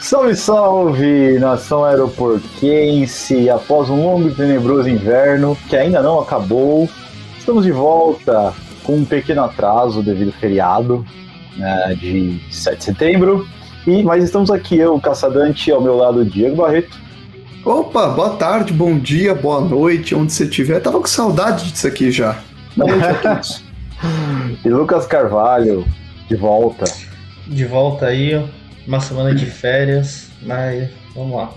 Salve, salve, nação aeroportense! Após um longo e tenebroso inverno, que ainda não acabou, estamos de volta com um pequeno atraso devido ao feriado de 7 de setembro. Mas estamos aqui, eu, Caçadante, ao meu lado, Diego Barreto. Opa, boa tarde, bom dia, boa noite, onde você estiver. Tava com saudade disso aqui já. Boa noite a todos. E Lucas Carvalho, de volta. De volta aí, uma semana de férias, mas vamos lá.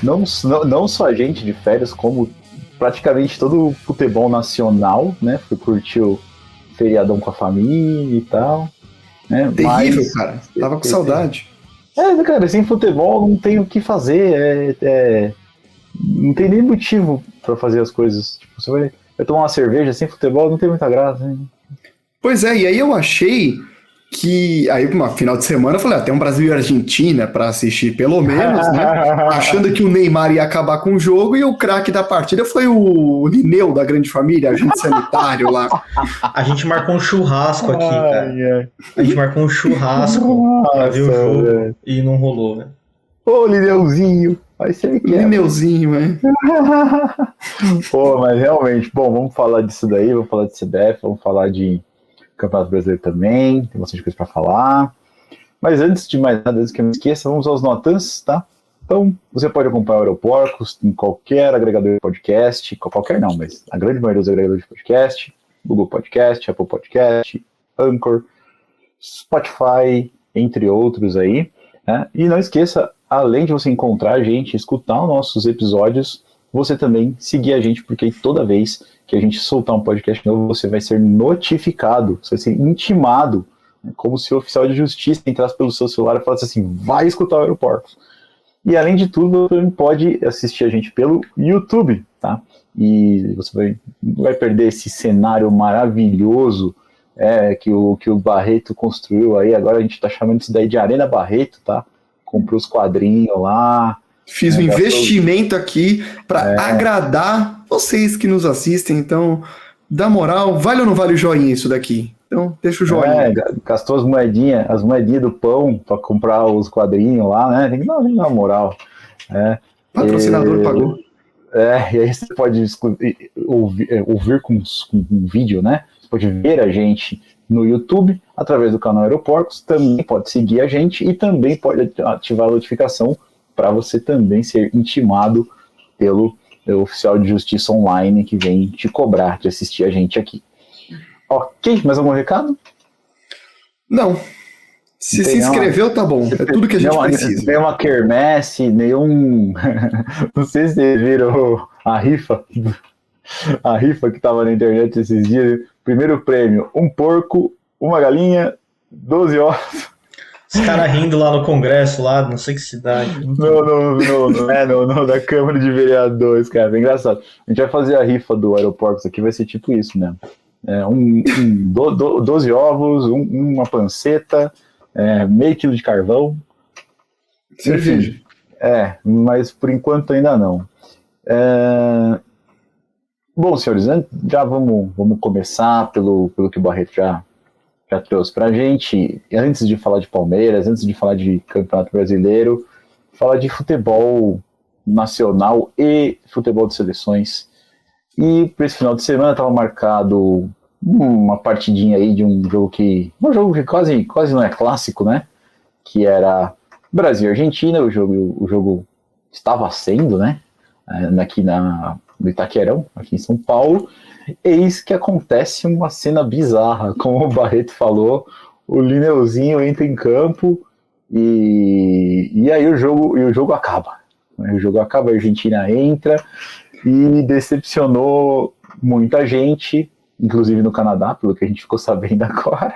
Não só a gente de férias, como praticamente todo o futebol nacional, né? Foi curtir o feriadão com a família e tal. Né? Terrível, cara. Tava com saudade. Cara, sem futebol não tem o que fazer. Não tem nem motivo pra fazer as coisas. Tipo, você vai tomar uma cerveja sem futebol, não tem muita graça. Hein? Pois é, e aí eu achei que aí uma final de semana eu falei, tem um Brasil e Argentina pra assistir pelo menos, né? Achando que o Neymar ia acabar com o jogo e o craque da partida foi o Lineu da grande família, agente sanitário lá. A gente marcou um churrasco aqui, cara. A gente marcou um churrasco pra ver o jogo e não rolou, né? Ô, Lineuzinho! Vai ser Lineuzinho, Pô, mas realmente, bom, vamos falar disso daí, vamos falar de CBF, vamos falar de Campeonato Brasileiro também, tem bastante coisa para falar. Mas antes de mais nada, antes que eu me esqueça, vamos aos notans, tá? Então, você pode acompanhar o Aeroporcos em qualquer agregador de podcast, qualquer não, mas a grande maioria dos agregadores de podcast, Google Podcast, Apple Podcast, Anchor, Spotify, entre outros aí. Né? E não esqueça, além de você encontrar a gente, escutar os nossos episódios, você também seguir a gente, porque toda vez que a gente soltar um podcast novo, você vai ser notificado, você vai ser intimado, né, como se o oficial de justiça entrasse pelo seu celular e falasse assim, vai escutar o Aeroportos. E além de tudo, você também pode assistir a gente pelo YouTube, tá? E você não vai perder esse cenário maravilhoso que o Barreto construiu aí, agora a gente tá chamando isso daí de Arena Barreto, tá? Comprou os quadrinhos lá. Fiz um investimento aqui para agradar vocês que nos assistem, então dá moral, vale ou não vale o joinha isso daqui? Então deixa o joinha. Gastou as moedinhas do pão para comprar os quadrinhos lá, né? Tem que dar moral. Patrocinador pagou. E aí você pode ouvir com um vídeo, né? Você pode ver a gente no YouTube, através do canal Aeroportos, também pode seguir a gente e também pode ativar a notificação para você também ser intimado pelo oficial de justiça online que vem te cobrar de assistir a gente aqui. Ok, mais algum recado? Não. Se inscreveu, tá bom. É tudo que a gente precisa. Nem uma quermesse, nenhum... Não sei se vocês viram a rifa que tava na internet esses dias. Primeiro prêmio, um porco, uma galinha, 12 ovos. Os caras rindo lá no Congresso, lá, não sei que cidade. Não, da Câmara de Vereadores, cara, bem engraçado. A gente vai fazer a rifa do Aeroportos aqui, vai ser tipo isso, né? 12 ovos, uma panceta, meio quilo de carvão. Cerveja. Mas por enquanto ainda não. Bom, senhores, já vamos começar pelo que o Barreto já trouxe pra gente. Antes de falar de Palmeiras, antes de falar de Campeonato Brasileiro, falar de futebol nacional e futebol de seleções. E para esse final de semana estava marcado uma partidinha aí de um jogo que quase não é clássico, né? Que era Brasil e Argentina. O jogo estava sendo, né? Aqui no Itaquerão, aqui em São Paulo. Eis que acontece uma cena bizarra, como o Barreto falou, o Lineuzinho entra em campo e aí o jogo acaba. O jogo acaba, a Argentina entra e decepcionou muita gente, inclusive no Canadá, pelo que a gente ficou sabendo agora.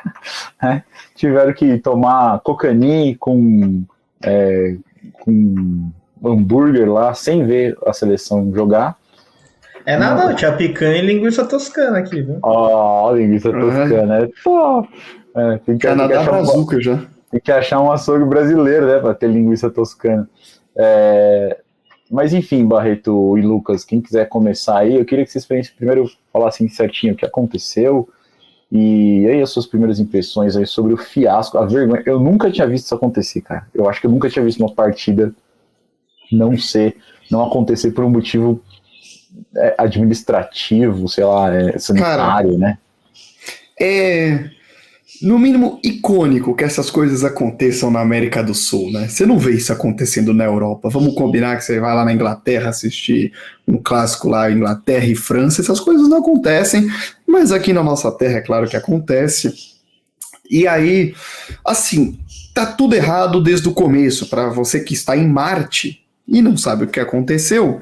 Né? Tiveram que tomar cocani com hambúrguer lá, sem ver a seleção jogar. Nada, tinha picanha e linguiça toscana aqui, viu? Linguiça toscana. Tem que Canadá brazuca já. Tem que achar um açougue brasileiro, né, para ter linguiça toscana. Mas enfim, Barreto e Lucas, quem quiser começar aí, eu queria que vocês primeiro falassem certinho o que aconteceu e aí as suas primeiras impressões aí sobre o fiasco, a vergonha. Eu nunca tinha visto isso acontecer, cara. Eu acho que eu nunca tinha visto uma partida não acontecer por um motivo administrativo, sei lá, sanitário, cara, né? No mínimo icônico que essas coisas aconteçam na América do Sul, né? Você não vê isso acontecendo na Europa. Vamos combinar que você vai lá na Inglaterra assistir um clássico lá, Inglaterra e França, essas coisas não acontecem, mas aqui na nossa terra é claro que acontece. E aí, assim, tá tudo errado desde o começo. Para você que está em Marte e não sabe o que aconteceu,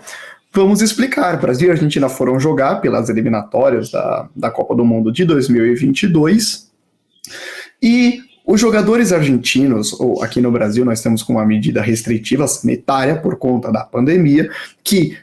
vamos explicar. Brasil e Argentina foram jogar pelas eliminatórias da Copa do Mundo de 2022 e os jogadores argentinos, ou aqui no Brasil nós temos com uma medida restritiva sanitária por conta da pandemia, que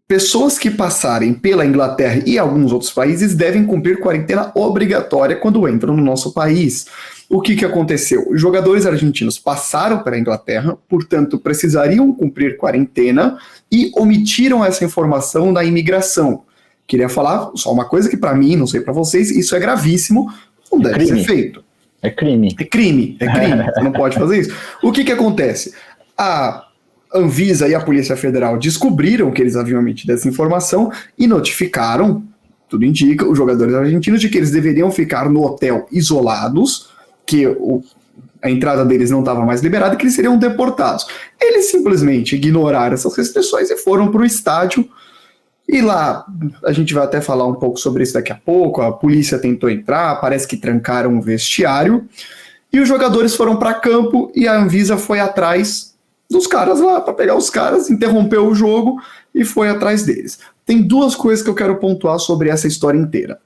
pessoas que passarem pela Inglaterra e alguns outros países devem cumprir quarentena obrigatória quando entram no nosso país. O que aconteceu? Os jogadores argentinos passaram para a Inglaterra, portanto precisariam cumprir quarentena e omitiram essa informação da imigração. Queria falar só uma coisa que para mim, não sei para vocês, isso é gravíssimo, não deve ser feito. É crime. É crime, você não pode fazer isso. O que acontece? A Anvisa e a Polícia Federal descobriram que eles haviam emitido essa informação e notificaram, tudo indica, os jogadores argentinos de que eles deveriam ficar no hotel isolados, que a entrada deles não estava mais liberada e que eles seriam deportados. Eles simplesmente ignoraram essas restrições e foram para o estádio. E lá, a gente vai até falar um pouco sobre isso daqui a pouco, a polícia tentou entrar, parece que trancaram o vestiário, e os jogadores foram para campo e a Anvisa foi atrás dos caras lá, para pegar os caras, interrompeu o jogo e foi atrás deles. Tem duas coisas que eu quero pontuar sobre essa história inteira.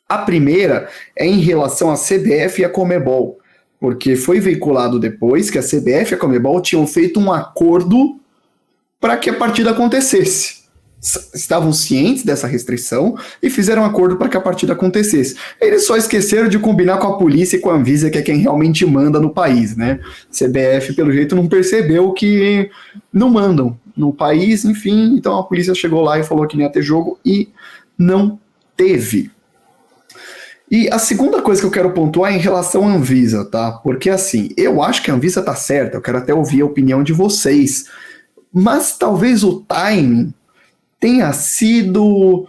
A primeira é em relação à CBF e a Conmebol, porque foi veiculado depois que a CBF e a Conmebol tinham feito um acordo para que a partida acontecesse. Estavam cientes dessa restrição e fizeram um acordo para que a partida acontecesse. Eles só esqueceram de combinar com a polícia e com a Anvisa, que é quem realmente manda no país, né? CBF, pelo jeito, não percebeu que não mandam no país, enfim, então a polícia chegou lá e falou que não ia ter jogo e não teve. E a segunda coisa que eu quero pontuar é em relação à Anvisa, tá? Porque assim, eu acho que a Anvisa tá certa, eu quero até ouvir a opinião de vocês, mas talvez o timing tenha sido...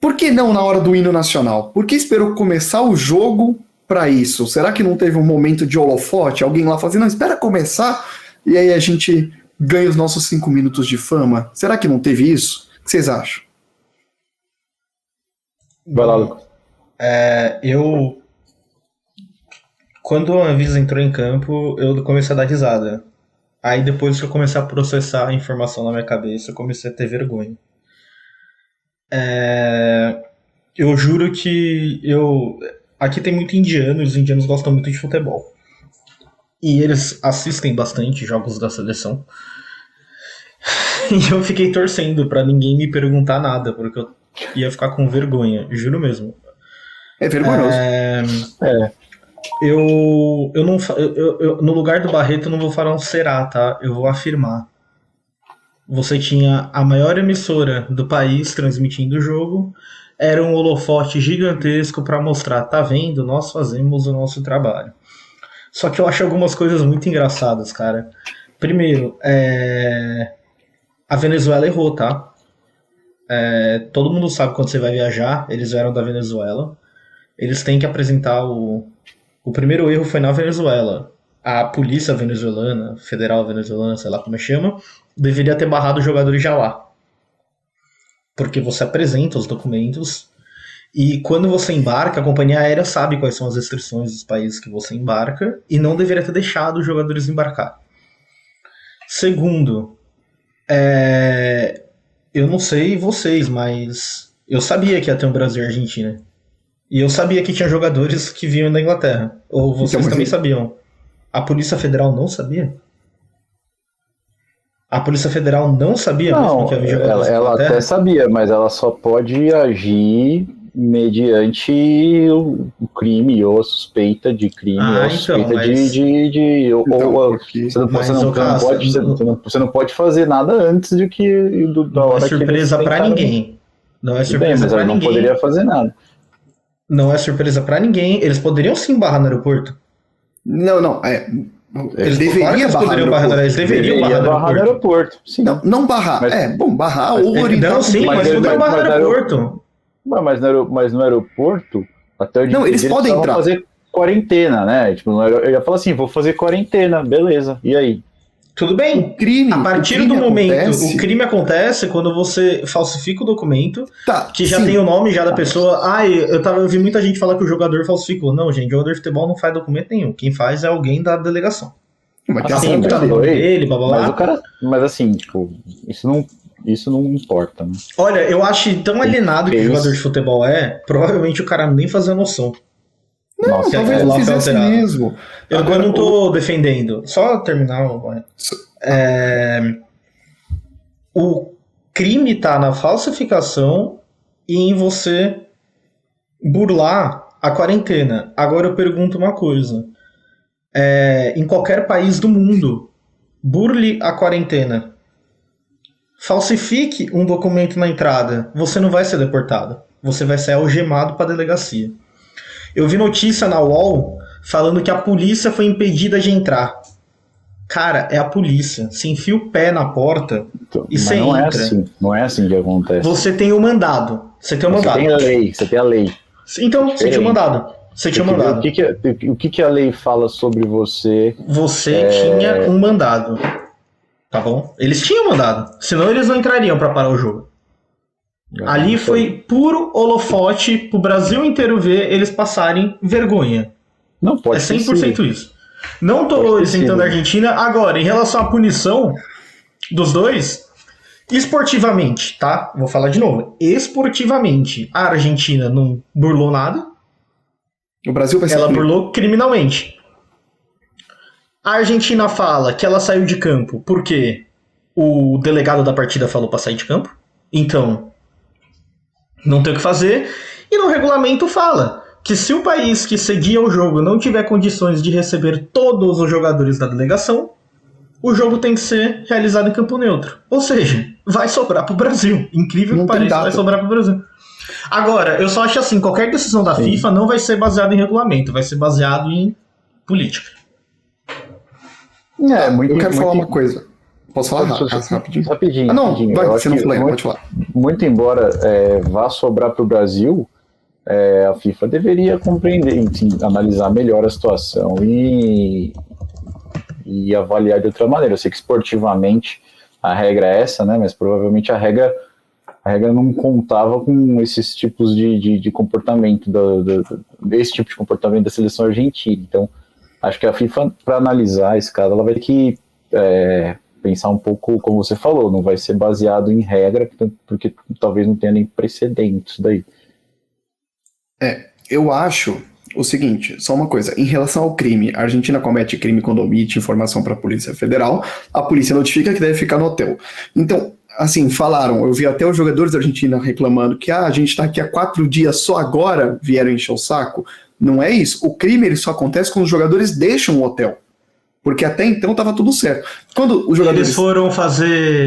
Por que não na hora do hino nacional? Por que esperou começar o jogo para isso? Será que não teve um momento de holofote? Alguém lá fazendo, não, espera começar, e aí a gente ganha os nossos 5 minutos de fama? Será que não teve isso? O que vocês acham? Vai lá, Lucas. Quando a Anvisa entrou em campo, eu comecei a dar risada. Aí depois que eu comecei a processar a informação na minha cabeça, eu comecei a ter vergonha. Eu juro que aqui tem muito indiano, e os indianos gostam muito de futebol. E eles assistem bastante jogos da seleção. E eu fiquei torcendo pra ninguém me perguntar nada, porque eu ia ficar com vergonha, juro mesmo. É vergonhoso. Eu no lugar do Barreto, eu não vou falar um será, tá? Eu vou afirmar. Você tinha a maior emissora do país transmitindo o jogo, era um holofote gigantesco para mostrar, tá vendo? Nós fazemos o nosso trabalho. Só que eu acho algumas coisas muito engraçadas, cara. Primeiro, a Venezuela errou, tá? Todo mundo sabe quando você vai viajar, eles vieram da Venezuela. Eles têm que apresentar o primeiro erro foi na Venezuela. A polícia venezuelana, federal venezuelana, sei lá como chama, deveria ter barrado os jogadores já lá. Porque você apresenta os documentos e quando você embarca, a companhia aérea sabe quais são as restrições dos países que você embarca e não deveria ter deixado os jogadores embarcar. Segundo, eu não sei vocês, mas eu sabia que ia ter um Brasil e Argentina. E eu sabia que tinha jogadores que vinham da Inglaterra. Ou vocês então, também sabiam. A Polícia Federal não sabia? A Polícia Federal não sabia não, mesmo que havia jogadores ela até sabia, mas ela só pode agir mediante o crime ou a suspeita de crime ou a suspeita você não pode fazer nada antes de que da hora que surpresa para ninguém. Não é surpresa para ninguém. Não poderia fazer nada. Não é surpresa para ninguém. Eles poderiam sim barrar no aeroporto. Não. Eles deveriam barrar no aeroporto. Eles deveriam barrar no aeroporto. Sim. Não barrar. Barrar ou orientar. Não, sim, mas não barrar no aeroporto. Mas no aeroporto, até o dia não, eles podem entrar. Fazer quarentena, né? Tipo, eu ia falar assim, vou fazer quarentena, beleza. E aí? Tudo bem. A partir do momento, o crime acontece quando você falsifica o documento, que já tem o nome já da pessoa. Eu vi muita gente falar que o jogador falsificou. Não, gente, o jogador de futebol não faz documento nenhum. Quem faz é alguém da delegação. Mas assim, tá no nome dele, blá blá blá. Mas assim, tipo, isso não importa, né? Olha, eu acho tão alienado que o jogador de futebol provavelmente o cara nem fazia noção. Não, talvez não fizesse mesmo. Eu não tô defendendo. Só terminar. O crime tá na falsificação e em você burlar a quarentena. Agora eu pergunto uma coisa. Em qualquer país do mundo, burle a quarentena. Falsifique um documento na entrada. Você não vai ser deportado. Você vai ser algemado para a delegacia. Eu vi notícia na UOL falando que a polícia foi impedida de entrar. Cara, é a polícia. Você enfia o pé na porta e você entra. Não é assim que acontece. Você tem o mandado. Você tem a lei. Então, você tinha o mandado. O que a lei fala sobre você? Você tinha um mandado. Tá bom? Eles tinham mandado. Senão eles não entrariam pra parar o jogo. Ali foi puro holofote pro Brasil inteiro ver eles passarem vergonha. Não pode 100% isso. Não tô isentando a Argentina. Agora, em relação à punição dos dois, esportivamente, tá? Vou falar de novo. Esportivamente, a Argentina não burlou nada. O Brasil vai ser Ela burlou criminalmente. A Argentina fala que ela saiu de campo porque o delegado da partida falou pra sair de campo. Então, não tem o que fazer. E no regulamento fala que se o país que cedia o jogo não tiver condições de receber todos os jogadores da delegação, o jogo tem que ser realizado em campo neutro. Ou seja, vai sobrar pro Brasil. Incrível que pareça, vai sobrar pro Brasil. Agora, eu só acho assim, qualquer decisão da FIFA não vai ser baseada em regulamento, vai ser baseado em política. Eu quero falar uma coisa. Posso falar rapidinho? Rapidinho. Vai, você não falou, pode falar. Muito embora vá sobrar para o Brasil, a FIFA deveria compreender, enfim, analisar melhor a situação e avaliar de outra maneira. Eu sei que esportivamente a regra é essa, né? Mas provavelmente a regra não contava com esses tipos de comportamento, desse tipo de comportamento da seleção argentina. Então, acho que a FIFA, para analisar esse caso, ela vai ter que pensar um pouco, como você falou, não vai ser baseado em regra, porque talvez não tenha nem precedentes daí. Eu acho o seguinte, só uma coisa, em relação ao crime, a Argentina comete crime quando omite informação para a Polícia Federal, a polícia notifica que deve ficar no hotel. Então, assim, eu vi até os jogadores da Argentina reclamando que a gente está aqui há 4 dias, só agora vieram encher o saco. Não é isso. O crime ele só acontece quando os jogadores deixam o hotel. Porque até então estava tudo certo. Quando os jogadores...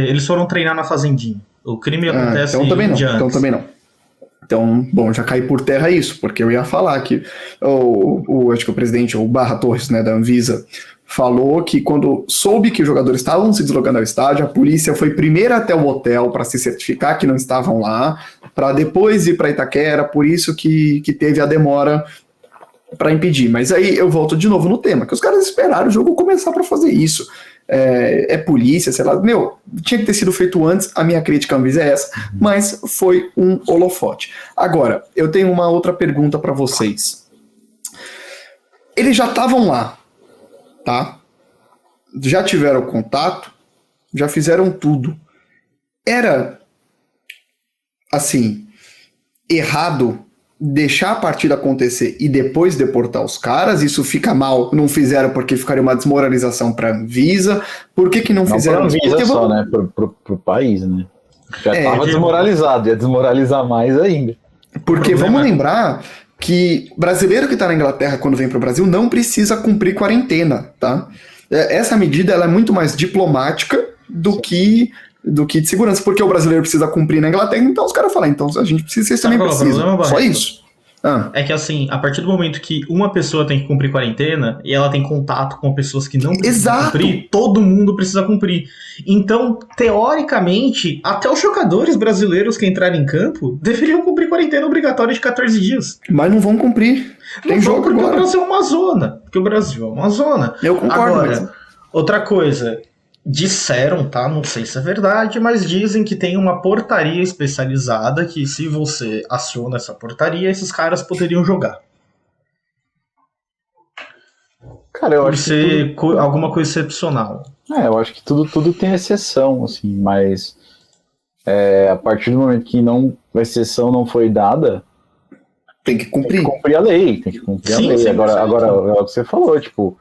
Eles foram treinar na fazendinha. O crime acontece então também não. Então, bom, já cai por terra isso, porque eu ia falar que acho que o presidente, o Barra Torres, né, da Anvisa, falou que quando soube que os jogadores estavam se deslocando ao estádio, a polícia foi primeiro até o hotel para se certificar que não estavam lá, para depois ir para Itaquera, por isso que teve a demora para impedir. Mas aí eu volto de novo no tema, que os caras esperaram o jogo começar para fazer isso. Polícia, sei lá, tinha que ter sido feito antes, a minha crítica à Anvisa é essa, mas foi um holofote. Agora, eu tenho uma outra pergunta para vocês. Eles já estavam lá, tá? Já tiveram contato, já fizeram tudo. Era, assim, errado deixar a partida acontecer e depois deportar os caras? Isso fica mal, não fizeram porque ficaria uma desmoralização para a Anvisa. Por que não fizeram? Não para a Anvisa só, né? Pro país, né? Já estava desmoralizado, ia desmoralizar mais ainda. Porque vamos lembrar que brasileiro que está na Inglaterra quando vem para o Brasil não precisa cumprir quarentena, tá? Essa medida ela é muito mais diplomática do que de segurança, porque o brasileiro precisa cumprir na Inglaterra, então os caras falam, então a gente precisa, vocês também precisam. Só isso. É que assim, a partir do momento que uma pessoa tem que cumprir quarentena e ela tem contato com pessoas que não precisam cumprir, todo mundo precisa cumprir. Então, teoricamente, até os jogadores brasileiros que entrarem em campo deveriam cumprir quarentena obrigatória de 14 dias. Mas não vão cumprir. Tem jogo porque agora. O Brasil é uma zona. Porque o Brasil é uma zona. Eu concordo. Agora, outra coisa, disseram, tá? Não sei se é verdade, mas dizem que tem uma portaria especializada que se você aciona essa portaria, esses caras poderiam jogar. Cara, eu Por acho ser alguma coisa excepcional. eu acho que tudo tem exceção, assim, mas a partir do momento que a exceção não foi dada, tem que cumprir. Tem que cumprir a lei, Sim, Agora, é o que você falou, tipo,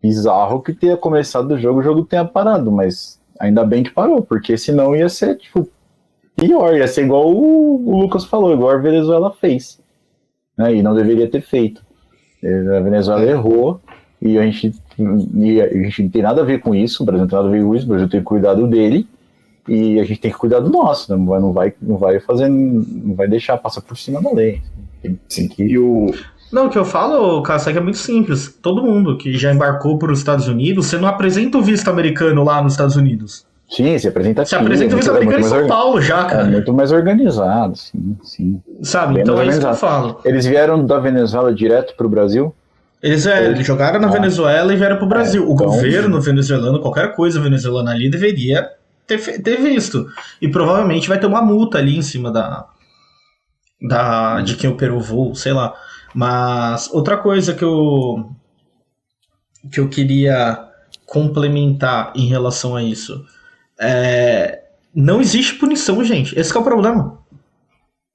bizarro que tenha começado o jogo tenha parado, mas ainda bem que parou, porque senão ia ser, tipo, pior, ia ser igual o Lucas falou, igual a Venezuela fez, né, e não deveria ter feito. A Venezuela errou, e a gente não tem nada a ver com isso, o Brasil não tem nada a ver com isso, o Brasil tem que cuidar dele, e a gente tem que cuidar do nosso, né? Não vai deixar passar por cima da lei. Tem que... Não, o que eu falo, Cássio, é que é muito simples. Todo mundo que já embarcou para os Estados Unidos, você não apresenta o visto americano lá nos Estados Unidos. Sim, você apresenta aqui. Você apresenta o visto americano em São Paulo já, cara. É muito mais organizado, sim. Sabe, Bem então é isso que eu falo. Eles vieram da Venezuela direto para o Brasil? Eles jogaram na Venezuela e vieram para o Brasil. O governo venezuelano, qualquer coisa venezuelana ali, deveria ter visto. E provavelmente vai ter uma multa ali em cima de quem operou o voo, sei lá. Mas outra coisa que eu queria complementar em relação a isso não existe punição, gente. Esse que é o problema.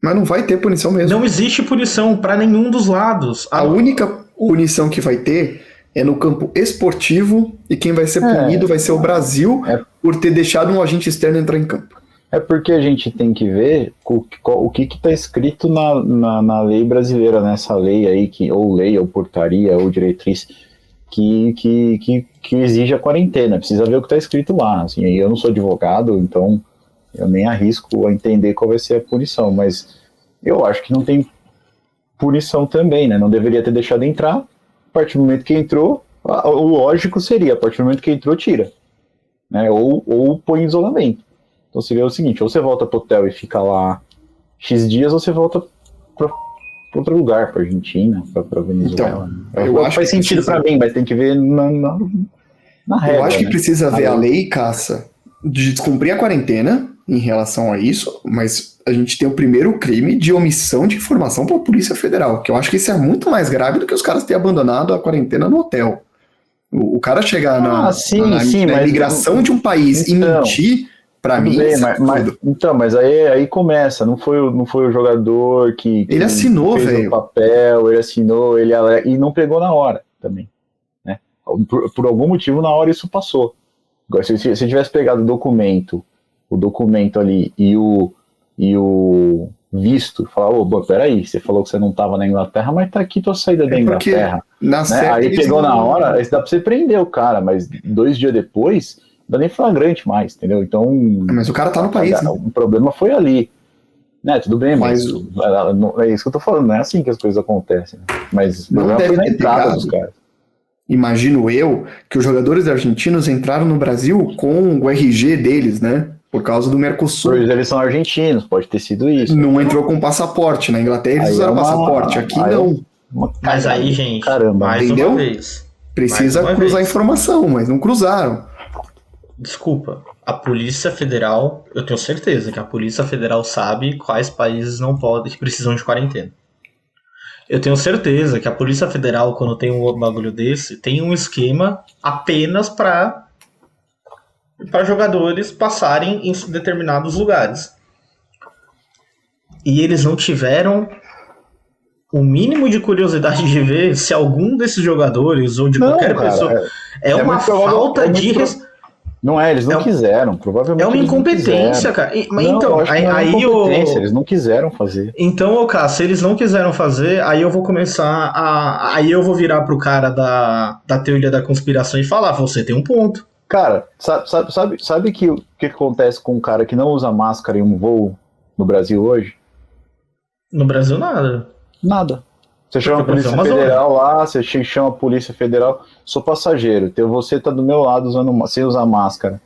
Mas não vai ter punição mesmo. Não existe punição para nenhum dos lados. A única punição que vai ter é no campo esportivo, e quem vai ser punido vai ser o Brasil por ter deixado um agente externo entrar em campo. É porque a gente tem que ver o que está escrito na lei brasileira, nessa lei aí, ou portaria, ou diretriz, que exige a quarentena. Precisa ver o que está escrito lá. Assim, eu não sou advogado, então eu nem arrisco a entender qual vai ser a punição, mas eu acho que não tem punição também, né? Não deveria ter deixado entrar. A partir do momento que entrou, o lógico seria, a partir do momento que entrou, tira. Né? Ou põe em isolamento. Então seria o seguinte, ou você volta pro hotel e fica lá X dias, ou você volta para outro lugar, para Argentina, para Venezuela. Então, eu acho faz sentido para mim, mas tem que ver na regra. Eu acho que precisa ver a lei, Caça, de descumprir a quarentena em relação a isso, mas a gente tem o primeiro crime de omissão de informação para a Polícia Federal, que eu acho que isso é muito mais grave do que os caras terem abandonado a quarentena no hotel. O cara chegar na imigração de um país e mentir, pra mim, mas aí começa, não foi o jogador que ele assinou, fez o papel, ele assinou, e não pegou na hora também, né? Por algum motivo na hora isso passou. Agora, se tivesse pegado o documento ali e o visto, falar, peraí, você falou que você não estava na Inglaterra, mas tá aqui tua saída da Inglaterra, né? Aí pegou na hora, aí dá pra você prender o cara, mas 2 dias depois não dá nem flagrante mais, entendeu? Então... Mas o cara tá no país, né? O problema foi ali. Né, tudo bem, mas é isso que eu tô falando, não é assim que as coisas acontecem. Né? Mas o problema foi na entrada dos caras. Imagino eu que os jogadores argentinos entraram no Brasil com o RG deles, né? Por causa do Mercosul. Pois eles são argentinos, pode ter sido isso. Não entrou com passaporte. Na Inglaterra eles usaram passaporte, aqui não. Mas aí, gente, caramba, entendeu? Uma vez. Precisa cruzar informação, mas não cruzaram. Desculpa, a Polícia Federal, eu tenho certeza que a Polícia Federal sabe quais países não podem, que precisam de quarentena. Eu tenho certeza que a Polícia Federal, quando tem um bagulho desse, tem um esquema apenas para jogadores passarem em determinados lugares. E eles não tiveram o mínimo de curiosidade de ver se algum desses jogadores ou de qualquer pessoa... É uma falta de... Não é, eles não quiseram, provavelmente. É uma incompetência, cara. Mas não, então, eles não quiseram fazer. Então, cara, se eles não quiseram fazer, aí eu vou começar aí eu vou virar pro cara da teoria da conspiração e falar, você tem um ponto. Cara, sabe que o que acontece com um cara que não usa máscara em um voo no Brasil hoje? No Brasil, nada. Nada. Você chama a Polícia Federal lá, você chama a Polícia Federal, sou passageiro, você tá do meu lado sem usar máscara.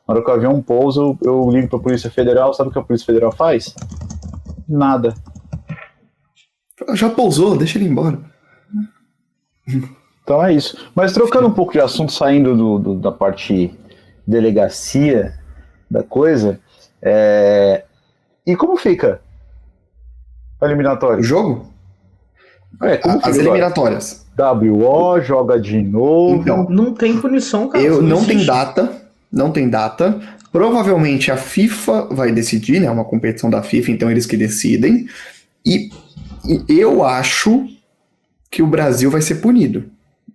Na hora que o avião pousa, eu ligo pra Polícia Federal, sabe o que a Polícia Federal faz? Nada. Já pousou, deixa ele embora. Então é isso. Mas trocando um pouco de assunto, saindo da parte delegacia da coisa, e como fica o eliminatório? O jogo? As eliminatórias. WO, joga de novo. Então, não tem punição, cara. Não tem data. Provavelmente a FIFA vai decidir, né? É uma competição da FIFA, então eles que decidem. E eu acho que o Brasil vai ser punido.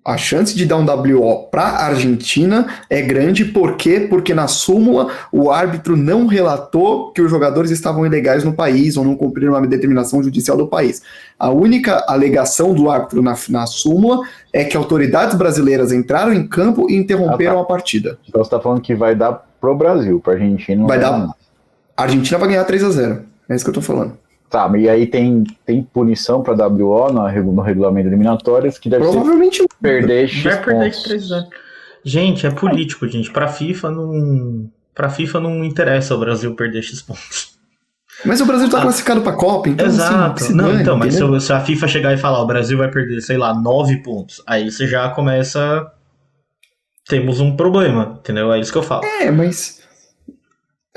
A chance de dar um WO para a Argentina é grande, por quê? Porque na súmula o árbitro não relatou que os jogadores estavam ilegais no país ou não cumpriram uma determinação judicial do país. A única alegação do árbitro na súmula é que autoridades brasileiras entraram em campo e interromperam a partida. Então você está falando que vai dar pro Brasil, para a Argentina não vai dar. A Argentina vai ganhar 3-0. É isso que eu tô falando. Tá, e aí tem punição para WO no regulamento eliminatórios que deve provavelmente ser perder X vai perder pontos. 3-0. Gente, é político, gente. Pra FIFA não interessa o Brasil perder X pontos. Mas o Brasil tá classificado pra Copa, então exato. Assim, não, dane, então, mas entendeu? se a FIFA chegar e falar o Brasil vai perder, sei lá, 9 pontos, aí você já começa... Temos um problema, entendeu? É isso que eu falo. Mas...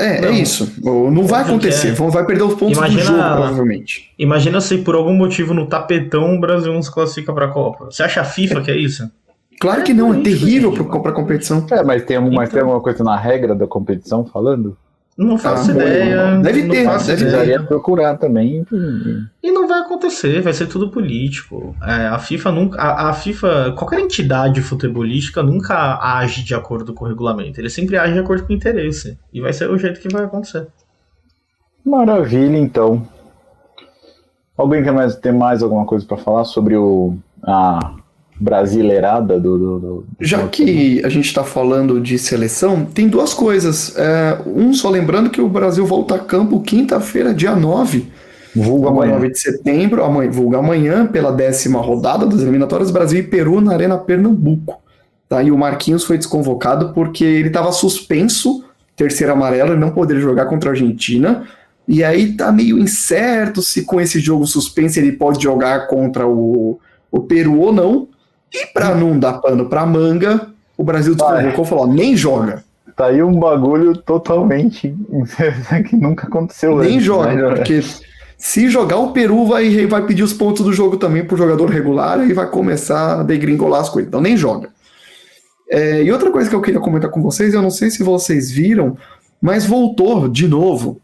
É isso. Não vai acontecer. Vai perder os pontos do jogo, provavelmente. Imagina se por algum motivo no tapetão o Brasil não se classifica pra Copa. Você acha a FIFA que é isso? Claro que não, é terrível pra competição. Mas tem alguma coisa na regra da competição falando? Não faço ideia. Deve Precisaria procurar também. E não vai acontecer, vai ser tudo político. A FIFA nunca. A FIFA, qualquer entidade futebolística nunca age de acordo com o regulamento. Ele sempre age de acordo com o interesse. E vai ser o jeito que vai acontecer. Maravilha, então. Alguém quer ter mais alguma coisa para falar sobre a brasileirada do Já que a gente está falando de seleção, tem duas coisas. Só lembrando que o Brasil volta a campo quinta-feira, dia 9. Vulga amanhã. 9 de setembro, vulga amanhã, pela 10ª rodada das eliminatórias, Brasil e Peru na Arena Pernambuco. Tá? E o Marquinhos foi desconvocado porque ele estava suspenso, terceiro amarelo, e não poderia jogar contra a Argentina. E aí tá meio incerto se com esse jogo suspenso ele pode jogar contra o Peru ou não. E pra não dar pano pra manga, o Brasil desconvocou e falou, nem joga. Tá aí um bagulho totalmente que nunca aconteceu nem antes, joga, né? Porque se jogar o Peru vai pedir os pontos do jogo também pro jogador regular e vai começar a degringolar as coisas. Então nem joga. E outra coisa que eu queria comentar com vocês, eu não sei se vocês viram, mas voltou de novo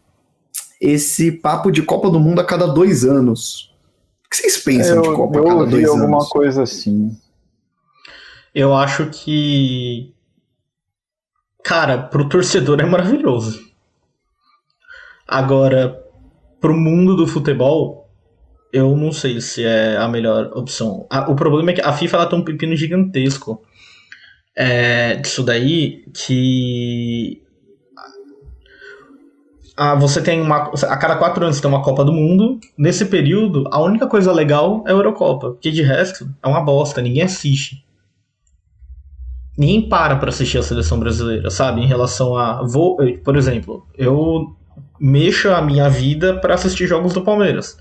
esse papo de Copa do Mundo a cada 2 anos. O que vocês pensam de Copa a cada 2 anos? Eu ouvi alguma coisa assim. Eu acho que... Cara, pro torcedor é maravilhoso. Agora, pro mundo do futebol, eu não sei se é a melhor opção. O problema é que a FIFA ela tem um pepino gigantesco disso daí, que... você tem a cada 4 anos tem uma Copa do Mundo. Nesse período, a única coisa legal é a Eurocopa, porque de resto é uma bosta, ninguém assiste. Ninguém para pra assistir a seleção brasileira, sabe? Em relação por exemplo, eu mexo a minha vida pra assistir jogos do Palmeiras.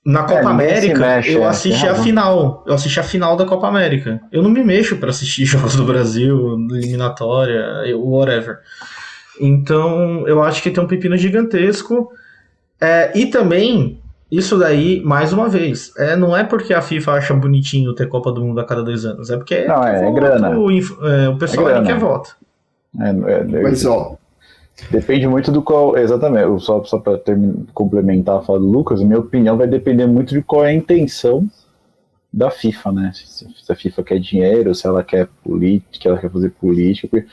Na Copa América, eu assisti a final. Eu assisti a final da Copa América. Eu não me mexo pra assistir jogos do Brasil, eliminatória, whatever. Então, eu acho que tem um pepino gigantesco. E também, isso daí, mais uma vez, não é porque a FIFA acha bonitinho ter Copa do Mundo a cada 2 anos, é porque é grana. O pessoal não quer voto. Mas, depende muito do qual... Exatamente, só para complementar a fala do Lucas, a minha opinião vai depender muito de qual é a intenção da FIFA, né? Se a FIFA quer dinheiro, se ela quer política, ela quer fazer política, porque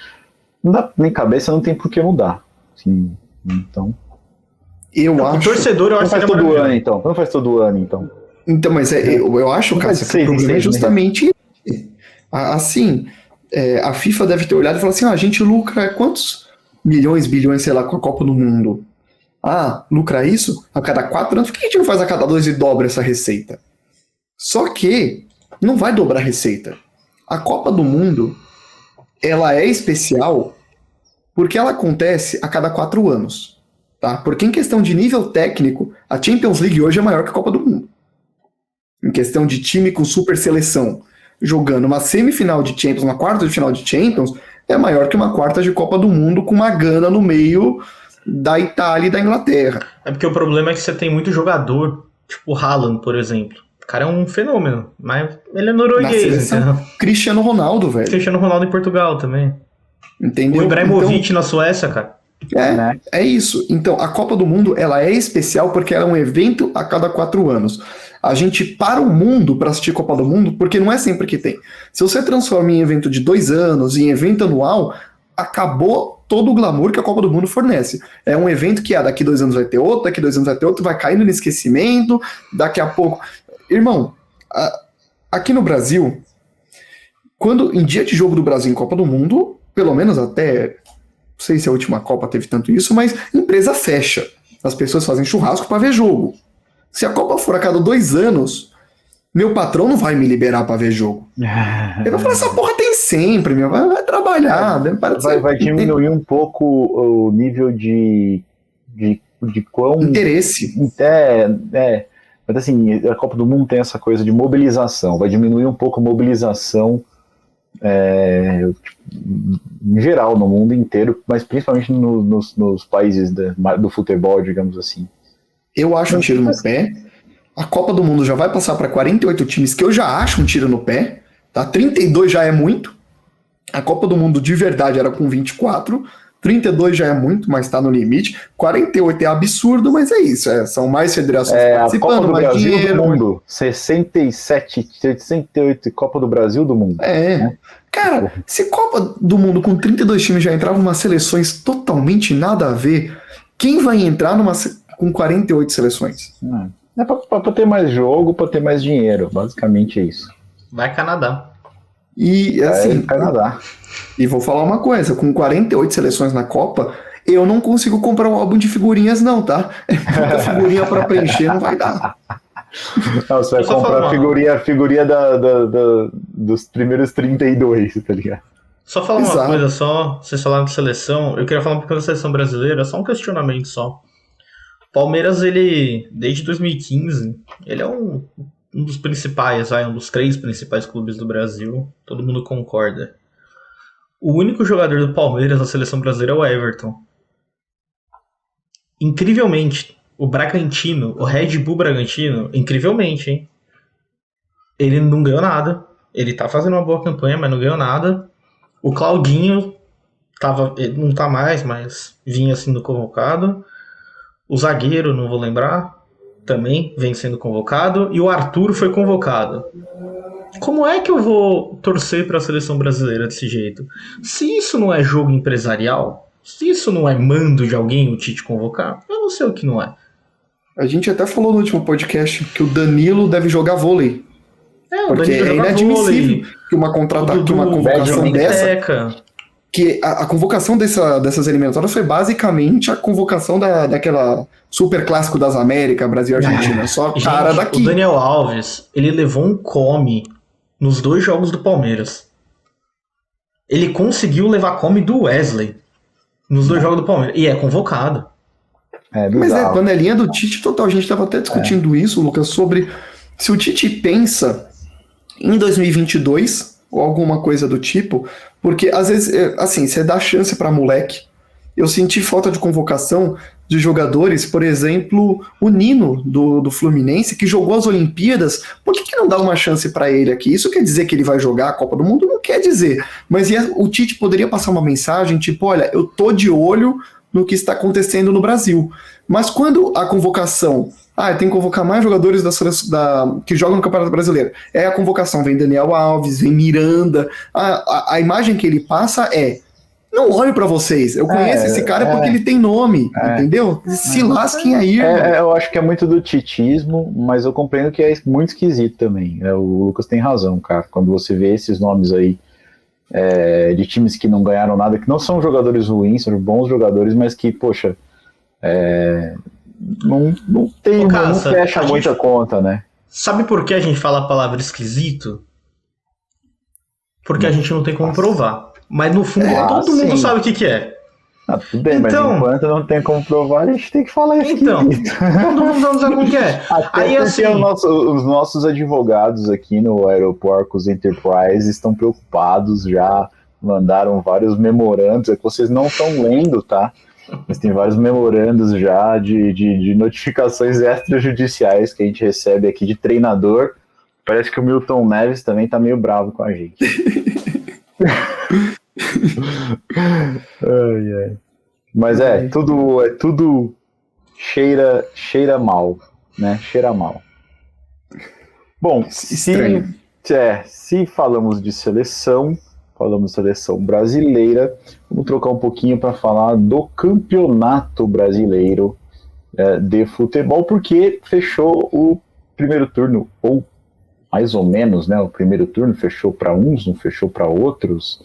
não dá nem cabeça, não tem por que mudar. Assim, então. Eu O acho. torcedor, eu Não acho faz que todo ano, então. Não faz todo ano, então. Então, mas eu acho, Não cara, faz que o problema é 6 em 6 justamente assim. A FIFA deve ter olhado e falado assim: a gente lucra quantos milhões, bilhões, sei lá, com a Copa do Mundo? Lucra isso a cada 4 anos? Por que a gente não faz a cada 2 e dobra essa receita? Só que não vai dobrar a receita. A Copa do Mundo, ela é especial porque ela acontece a cada 4 anos. Tá? Porque em questão de nível técnico, a Champions League hoje é maior que a Copa do Mundo. Em questão de time com super seleção, jogando uma semifinal de Champions, uma quarta de final de Champions, é maior que uma quarta de Copa do Mundo com uma Gana no meio da Itália e da Inglaterra. É porque o problema é que você tem muito jogador, tipo o Haaland, por exemplo. O cara é um fenômeno, mas ele é norueguês, entendeu? Cristiano Ronaldo, velho. Cristiano Ronaldo em Portugal também. Entendeu? O Ibrahimovic na Suécia, cara. É isso. Então, a Copa do Mundo, ela é especial porque ela é um evento a cada 4 anos. A gente para o mundo para assistir Copa do Mundo porque não é sempre que tem. Se você transforma em evento de 2 anos, em evento anual, acabou todo o glamour que a Copa do Mundo fornece. É um evento que daqui 2 anos vai ter outro, daqui 2 anos vai ter outro, vai caindo no esquecimento, daqui a pouco... Irmão, aqui no Brasil, quando em dia de jogo do Brasil em Copa do Mundo, pelo menos até... Não sei se a última Copa teve tanto isso, mas empresa fecha. As pessoas fazem churrasco para ver jogo. Se a Copa for a cada 2 anos, meu patrão não vai me liberar para ver jogo. Ele vai falar, essa porra tem sempre, meu. Vai trabalhar. Vai diminuir um pouco o nível de quão... interesse. Mas assim, a Copa do Mundo tem essa coisa de mobilização. Vai diminuir um pouco a mobilização em geral, no mundo inteiro, mas principalmente nos países do futebol, digamos assim. Eu acho um tiro no pé. A Copa do Mundo já vai passar para 48 times, que eu já acho um tiro no pé. Tá? 32 já é muito. A Copa do Mundo de verdade era com 24. 32 já é muito, mas está no limite. 48 é absurdo, mas é isso. São mais federações participando, a Copa do mais Brasil dinheiro. Do mundo. 68 Copa do Brasil do mundo. Né? Cara, se Copa do Mundo com 32 times já entrava em umas seleções totalmente nada a ver, quem vai entrar com 48 seleções? É para ter mais jogo, para ter mais dinheiro. Basicamente é isso. Vai Canadá. E assim, Canadá. E vou falar uma coisa, com 48 seleções na Copa, eu não consigo comprar um álbum de figurinhas não, tá? Muita figurinha para preencher não vai dar. Não, você vai comprar a figurinha dos primeiros 32, tá ligado? Só falar uma coisa só, vocês falaram de seleção, eu queria falar um pouco da seleção brasileira, só um questionamento só. Palmeiras, ele, desde 2015, ele é um dos principais, um dos 3 principais clubes do Brasil, todo mundo concorda. O único jogador do Palmeiras na seleção brasileira é o Everton. Incrivelmente, o Bragantino, o Red Bull Bragantino, incrivelmente, hein? Ele não ganhou nada. Ele tá fazendo uma boa campanha, mas não ganhou nada. O Claudinho ele não tá mais, mas vinha sendo convocado. O zagueiro, não vou lembrar, também vem sendo convocado. E o Arthur foi convocado. Como é que eu vou torcer para a seleção brasileira desse jeito? Se isso não é jogo empresarial, se isso não é mando de alguém o Tite convocar, eu não sei o que não é. A gente até falou no último podcast que o Danilo deve jogar vôlei. Porque é inadmissível que uma convocação dessa... Que a convocação dessas eliminatórias foi basicamente a convocação daquela Super Clássico das Américas, Brasil e Argentina. Só cara daqui. O Daniel Alves, ele levou um come nos 2 jogos do Palmeiras. Ele conseguiu levar come do Wesley nos 2 jogos do Palmeiras. E é convocado. Mas panelinha do Tite total. A gente estava até discutindo isso, Lucas, sobre se o Tite pensa em 2022 ou alguma coisa do tipo, porque às vezes, assim, você dá chance para moleque. Eu senti falta de convocação de jogadores, por exemplo, o Nino do Fluminense, que jogou as Olimpíadas. Por que não dá uma chance para ele aqui? Isso quer dizer que ele vai jogar a Copa do Mundo? Não quer dizer. Mas o Tite poderia passar uma mensagem tipo, olha, eu tô de olho no que está acontecendo no Brasil. Mas quando a convocação tem que convocar mais jogadores que jogam no Campeonato Brasileiro. É a convocação, vem Daniel Alves, vem Miranda. A imagem que ele passa é: não olho pra vocês, eu conheço esse cara porque ele tem nome, entendeu? Se lasquem aí, irmão. Eu acho que é muito do titismo, mas eu compreendo que é muito esquisito também. O Lucas tem razão, cara. Quando você vê esses nomes aí de times que não ganharam nada, que não são jogadores ruins, são bons jogadores, mas que, poxa, não fecha muita conta, né? Sabe por que a gente fala a palavra esquisito? Porque a gente não tem como provar. Mas no fundo todo mundo sabe o que é. Tudo bem, mas enquanto não tem como provar, a gente tem que falar esquisito. Todo mundo sabe o que é. Até aí, porque os nossos advogados aqui no Aeroporcos Enterprise estão preocupados, já mandaram vários memorandos, é que vocês não estão lendo, tá? Mas tem vários memorandos já de notificações extrajudiciais que a gente recebe aqui de treinador. Parece que o Milton Neves também tá meio bravo com a gente. Mas tudo cheira mal, né? Cheira mal. Bom, se falamos de seleção brasileira, vamos trocar um pouquinho para falar do Campeonato Brasileiro de Futebol, porque fechou o primeiro turno, ou mais ou menos, né? O primeiro turno fechou para uns, não fechou para outros.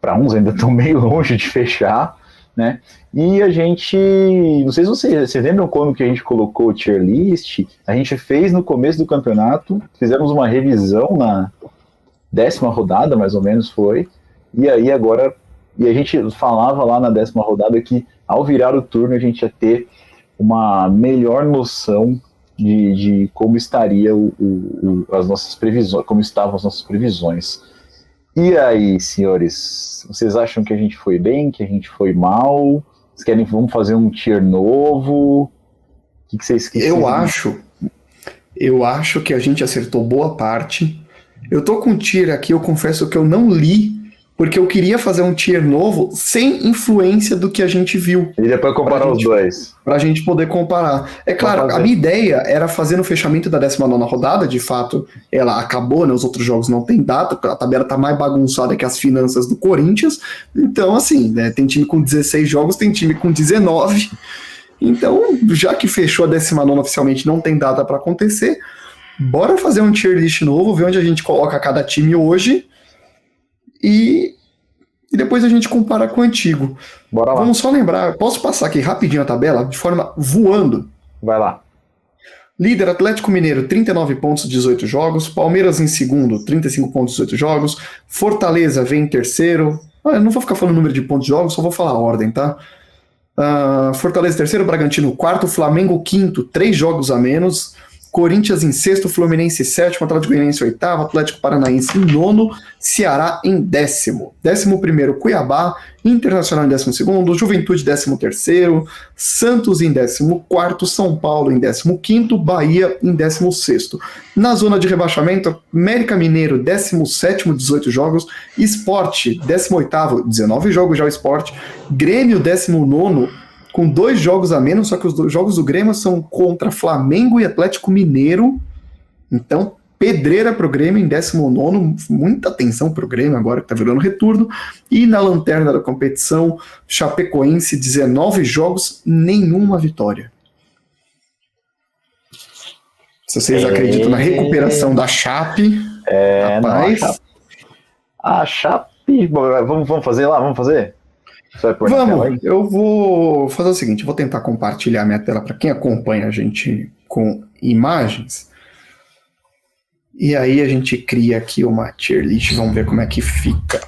Para uns ainda estão meio longe de fechar, né? E a gente, não sei se vocês lembram quando que a gente colocou o tier list, a gente fez no começo do campeonato, fizemos uma revisão na 10ª rodada, mais ou menos foi, e aí agora, e a gente falava lá na 10ª rodada que ao virar o turno a gente ia ter uma melhor noção de como estaria as nossas previsões, como estavam as nossas previsões. E aí, senhores, vocês acham que a gente foi bem, que a gente foi mal? Vocês querem, vamos fazer um tier novo? O que vocês querem? Eu acho que a gente acertou boa parte. Eu tô com um tier aqui, eu confesso que eu não li, porque eu queria fazer um tier novo sem influência do que a gente viu. E depois comparar os dois. Pra gente poder comparar. É claro, a minha ideia era fazer no fechamento da 19ª rodada, de fato, ela acabou, né? Os outros jogos não tem data, a tabela tá mais bagunçada que as finanças do Corinthians. Então, assim, né, tem time com 16 jogos, tem time com 19. Então, já que fechou a 19ª oficialmente, não tem data pra acontecer, bora fazer um tier list novo, ver onde a gente coloca cada time hoje e depois a gente compara com o antigo. Bora lá. Vamos só lembrar, posso passar aqui rapidinho a tabela, de forma voando? Vai lá. Líder Atlético Mineiro, 39 pontos, 18 jogos. Palmeiras em segundo, 35 pontos, 18 jogos. Fortaleza vem em terceiro. Eu não vou ficar falando o número de pontos de jogos, só vou falar a ordem, tá? Fortaleza terceiro, Bragantino quarto, Flamengo quinto, 3 jogos a menos. Corinthians em sexto, Fluminense sétimo, Atlético Goianiense oitavo, Atlético Paranaense em nono, Ceará em 10º. 11º, Cuiabá, Internacional em 12º, Juventude 13º, Santos em 14º, São Paulo em 15º, Bahia em 16º. Na zona de rebaixamento, América Mineiro 17º, 18 jogos, Sport 18º, 19 jogos já o Sport, Grêmio 19º, com 2 jogos a menos, só que os jogos do Grêmio são contra Flamengo e Atlético Mineiro. Então, pedreira pro Grêmio em 19º, muita atenção pro Grêmio agora que tá virando retorno. E na lanterna da competição, Chapecoense, 19 jogos, nenhuma vitória. Se vocês acreditam na recuperação da Chape, rapaz... Não, a Chape... Vamos fazer lá, vamos fazer? Vamos, eu vou fazer o seguinte, eu vou tentar compartilhar minha tela para quem acompanha a gente com imagens, e aí a gente cria aqui uma tier list, vamos ver como é que fica.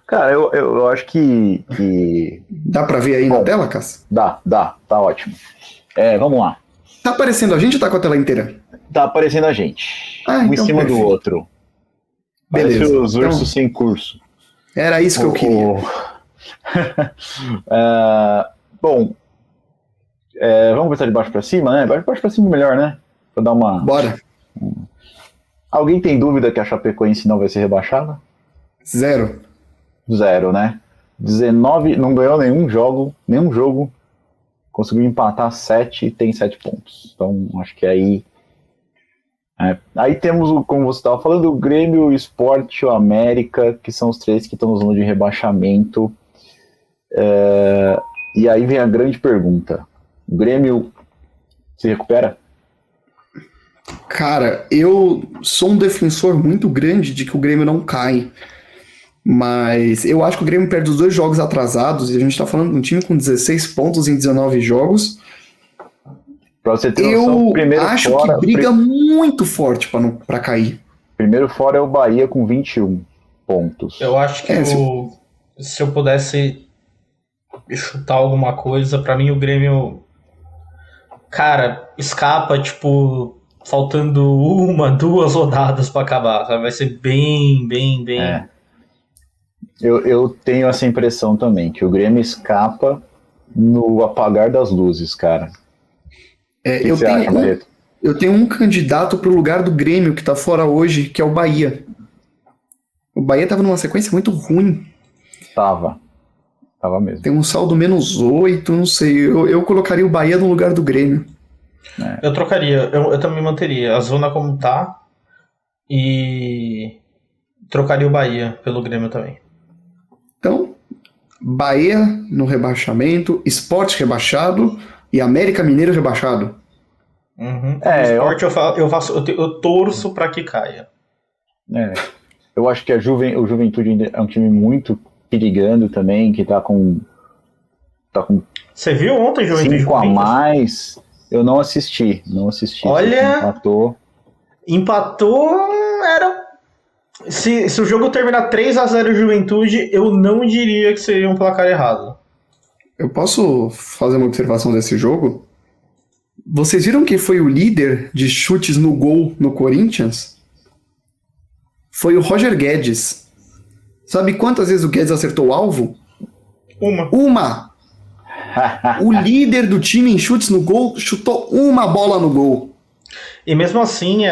Cara, eu acho que... Dá para ver aí na tela, Cássio? Dá, tá ótimo. Vamos lá. Tá aparecendo a gente ou tá com a tela inteira? Tá aparecendo a gente, um então em cima perfeito. do outro. Beleza. Parece os ursos Então, sem curso. Era isso que eu queria. Bom, vamos começar de baixo para cima, né? De baixo para cima melhor, né? Pra dar uma... Bora. Alguém tem dúvida que a Chapecoense não vai ser rebaixada? Zero, né? 19, não ganhou nenhum jogo conseguiu empatar 7 e tem 7 pontos. Então, acho que aí... Aí temos, como você estava falando, o Grêmio, o Sport e o América, que são os 3 que estão na zona de rebaixamento. E aí vem a grande pergunta. O Grêmio se recupera? Cara, eu sou um defensor muito grande de que o Grêmio não cai. Mas eu acho que o Grêmio perde os 2 jogos atrasados, e a gente tá falando de um time com 16 pontos em 19 jogos. Pra você ter noção, Eu acho que briga muito forte pra cair. Primeiro fora é o Bahia com 21 pontos. Eu acho que se eu pudesse chutar alguma coisa, pra mim o Grêmio, cara, escapa, tipo, faltando 1, 2 rodadas pra acabar, sabe? Vai ser bem... Eu tenho essa impressão também, que o Grêmio escapa no apagar das luzes, cara. Eu tenho um candidato pro lugar do Grêmio que tá fora hoje, que é o Bahia. O Bahia tava numa sequência muito ruim. Tava mesmo. Tem um saldo -8, não sei. Eu colocaria o Bahia no lugar do Grêmio. Eu trocaria, eu também manteria a zona como tá e trocaria o Bahia pelo Grêmio também. Então, Bahia no rebaixamento, Sport rebaixado e América Mineiro rebaixado. Uhum. O Sport eu torço pra que caia. Eu acho que o Juventude é um time muito perigando também, que tá com Você viu ontem, Juventude? 5 a mais. Eu não assisti. Olha, empatou, era... Se o jogo terminar 3-0 Juventude, eu não diria que seria um placar errado. Eu posso fazer uma observação desse jogo? Vocês viram quem foi o líder de chutes no gol no Corinthians? Foi o Roger Guedes. Sabe quantas vezes o Guedes acertou o alvo? Uma! O líder do time em chutes no gol chutou uma bola no gol. E mesmo assim,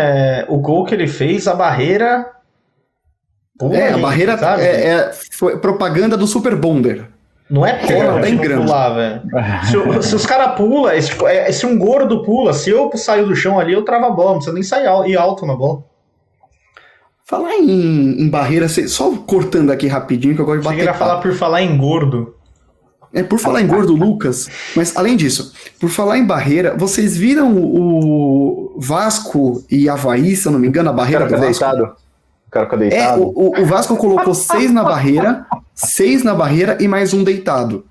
o gol que ele fez, a barreira... a barreira foi propaganda do Super Bonder. Não é pênalti não pular, velho. Se os caras pulam, se um gordo pula, se eu saio do chão ali, eu travo a bola, não precisa nem sair ir alto na bola. Falar em barreira, só cortando aqui rapidinho, que eu gosto de bater. Cheguei a falar por falar em gordo. Por falar em gordo, Lucas, mas além disso, por falar em barreira, vocês viram o Vasco e Avaí, se eu não me engano, a barreira do Vasco? O cara fica deitado. O Vasco colocou 6 na barreira, 6 na barreira e mais um deitado.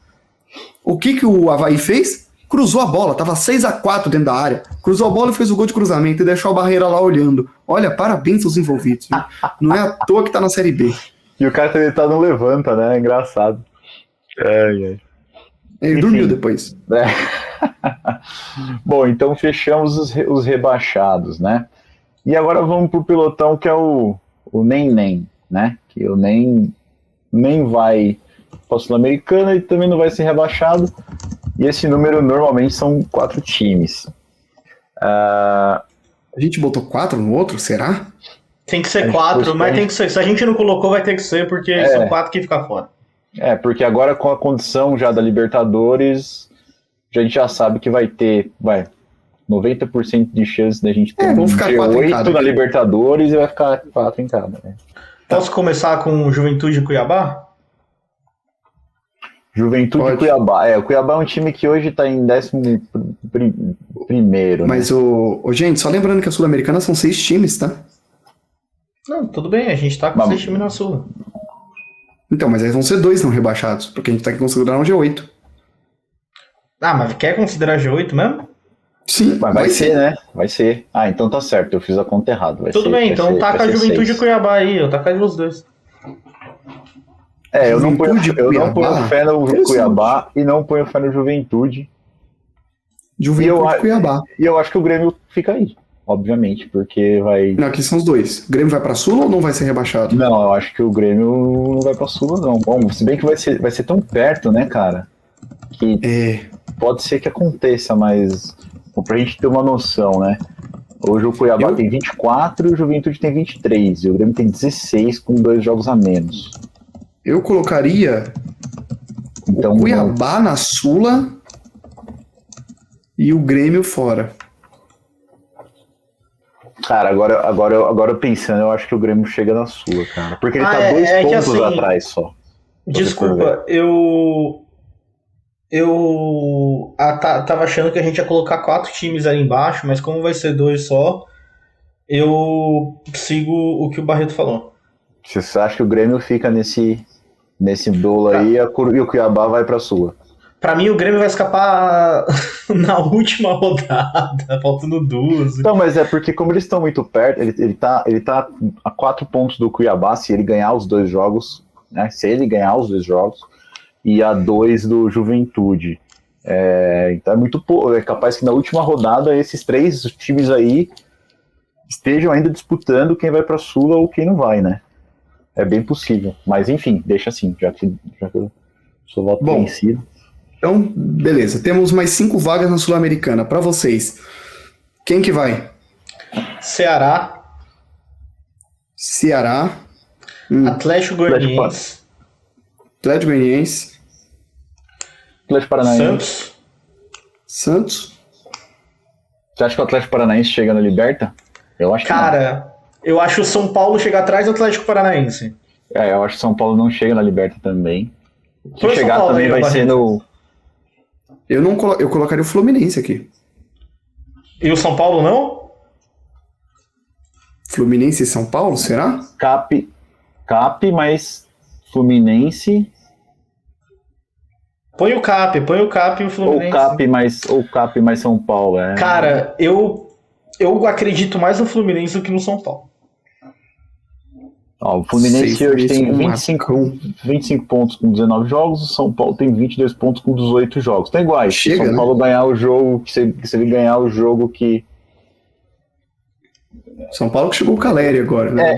O que o Avaí fez? Cruzou a bola, tava 6-4 dentro da área. Cruzou a bola e fez o gol de cruzamento e deixou a barreira lá olhando. Olha, parabéns aos envolvidos. Viu? Não é à toa que tá na Série B. E o cara tá deitado não levanta, né? É engraçado. Ele dormiu depois. Bom, então fechamos os rebaixados, né? E agora vamos pro pilotão, que é o Nem, né? Que o Nem vai para a Sul-Americana e também não vai ser rebaixado. E esse número normalmente são 4 times. A gente botou 4 no outro, será? Tem que ser 4, mas tem que ser. Se a gente não colocou, vai ter que ser, porque são 4 que ficam fora. Porque agora com a condição já da Libertadores, a gente já sabe que vai ter 90% de chance da gente ter vamos ficar 8 na Libertadores e vai ficar 4 em cada. Né? Posso começar com Juventude e Cuiabá? Juventude e Cuiabá. O Cuiabá é um time que hoje está em 11º. Mas, né? Gente, só lembrando que a Sul-Americana são 6 times, tá? Não, tudo bem, a gente tá com 6 times na Sul. Então, mas aí vão ser 2 não rebaixados, porque a gente tá considerando um G8. Mas quer considerar G8 mesmo? Sim, mas vai ser, né? Vai ser. Então tá certo, eu fiz a conta errada. Tudo bem, então taca a Juventude e Cuiabá aí, eu taco os 2. Eu não ponho fé no Cuiabá e não ponho fé no Juventude. Juventude e Cuiabá. E eu acho que o Grêmio fica aí, obviamente, porque vai... Não, aqui são os 2. O Grêmio vai pra Sul ou não vai ser rebaixado? Não, eu acho que o Grêmio não vai pra Sul, não. Bom, se bem que vai ser tão perto, né, cara? Que pode ser que aconteça, mas pra gente ter uma noção, né? Hoje o Cuiabá tem 24 e o Juventude tem 23. E o Grêmio tem 16 com 2 jogos a menos. Eu colocaria o Cuiabá na Sula e o Grêmio fora. Cara, agora pensando, eu acho que o Grêmio chega na Sula, cara. Porque ele tá 2 que pontos assim, atrás só. Desculpa, tava achando que a gente ia colocar 4 times ali embaixo, mas como vai ser 2 só, eu sigo o que o Barreto falou. Você acha que o Grêmio fica nesse bolo aí e o Cuiabá vai pra Sula? Pra mim, o Grêmio vai escapar na última rodada, faltando 2. Não, mas é porque como eles estão muito perto, ele tá a 4 pontos do Cuiabá se ele ganhar os 2 jogos, né? Se ele ganhar os 2 jogos, e a 2 do Juventude. Então é muito pouco. É capaz que na última rodada esses 3 times aí estejam ainda disputando quem vai pra Sula ou quem não vai, né? É bem possível. Mas enfim, deixa assim, já que eu sou voto vencido. Então, beleza. Temos mais 5 vagas na Sul-Americana. Para vocês, quem que vai? Ceará. Atlético Goianiense. Atlético Goianiense. Atlético Paranaense. Santos. Você acha que o Atlético Paranaense chega na Liberta? Eu acho que não. Eu acho o São Paulo chegar atrás do Atlético Paranaense. Eu acho que o São Paulo não chega na Liberta também. Se Foi chegar também vai ser no... Eu colocaria o Fluminense aqui. E o São Paulo não? Fluminense e São Paulo, será? Cap, mas Fluminense... Põe o Cap e o Fluminense. Ou Cap mais São Paulo. Cara, eu acredito mais no Fluminense do que no São Paulo. O Fluminense hoje tem 25 pontos com 19 jogos, o São Paulo tem 22 pontos com 18 jogos. Tá iguais. Se o São Paulo ganhar o jogo, se ele ganhar o jogo que... São Paulo que chegou o Caleri agora, né?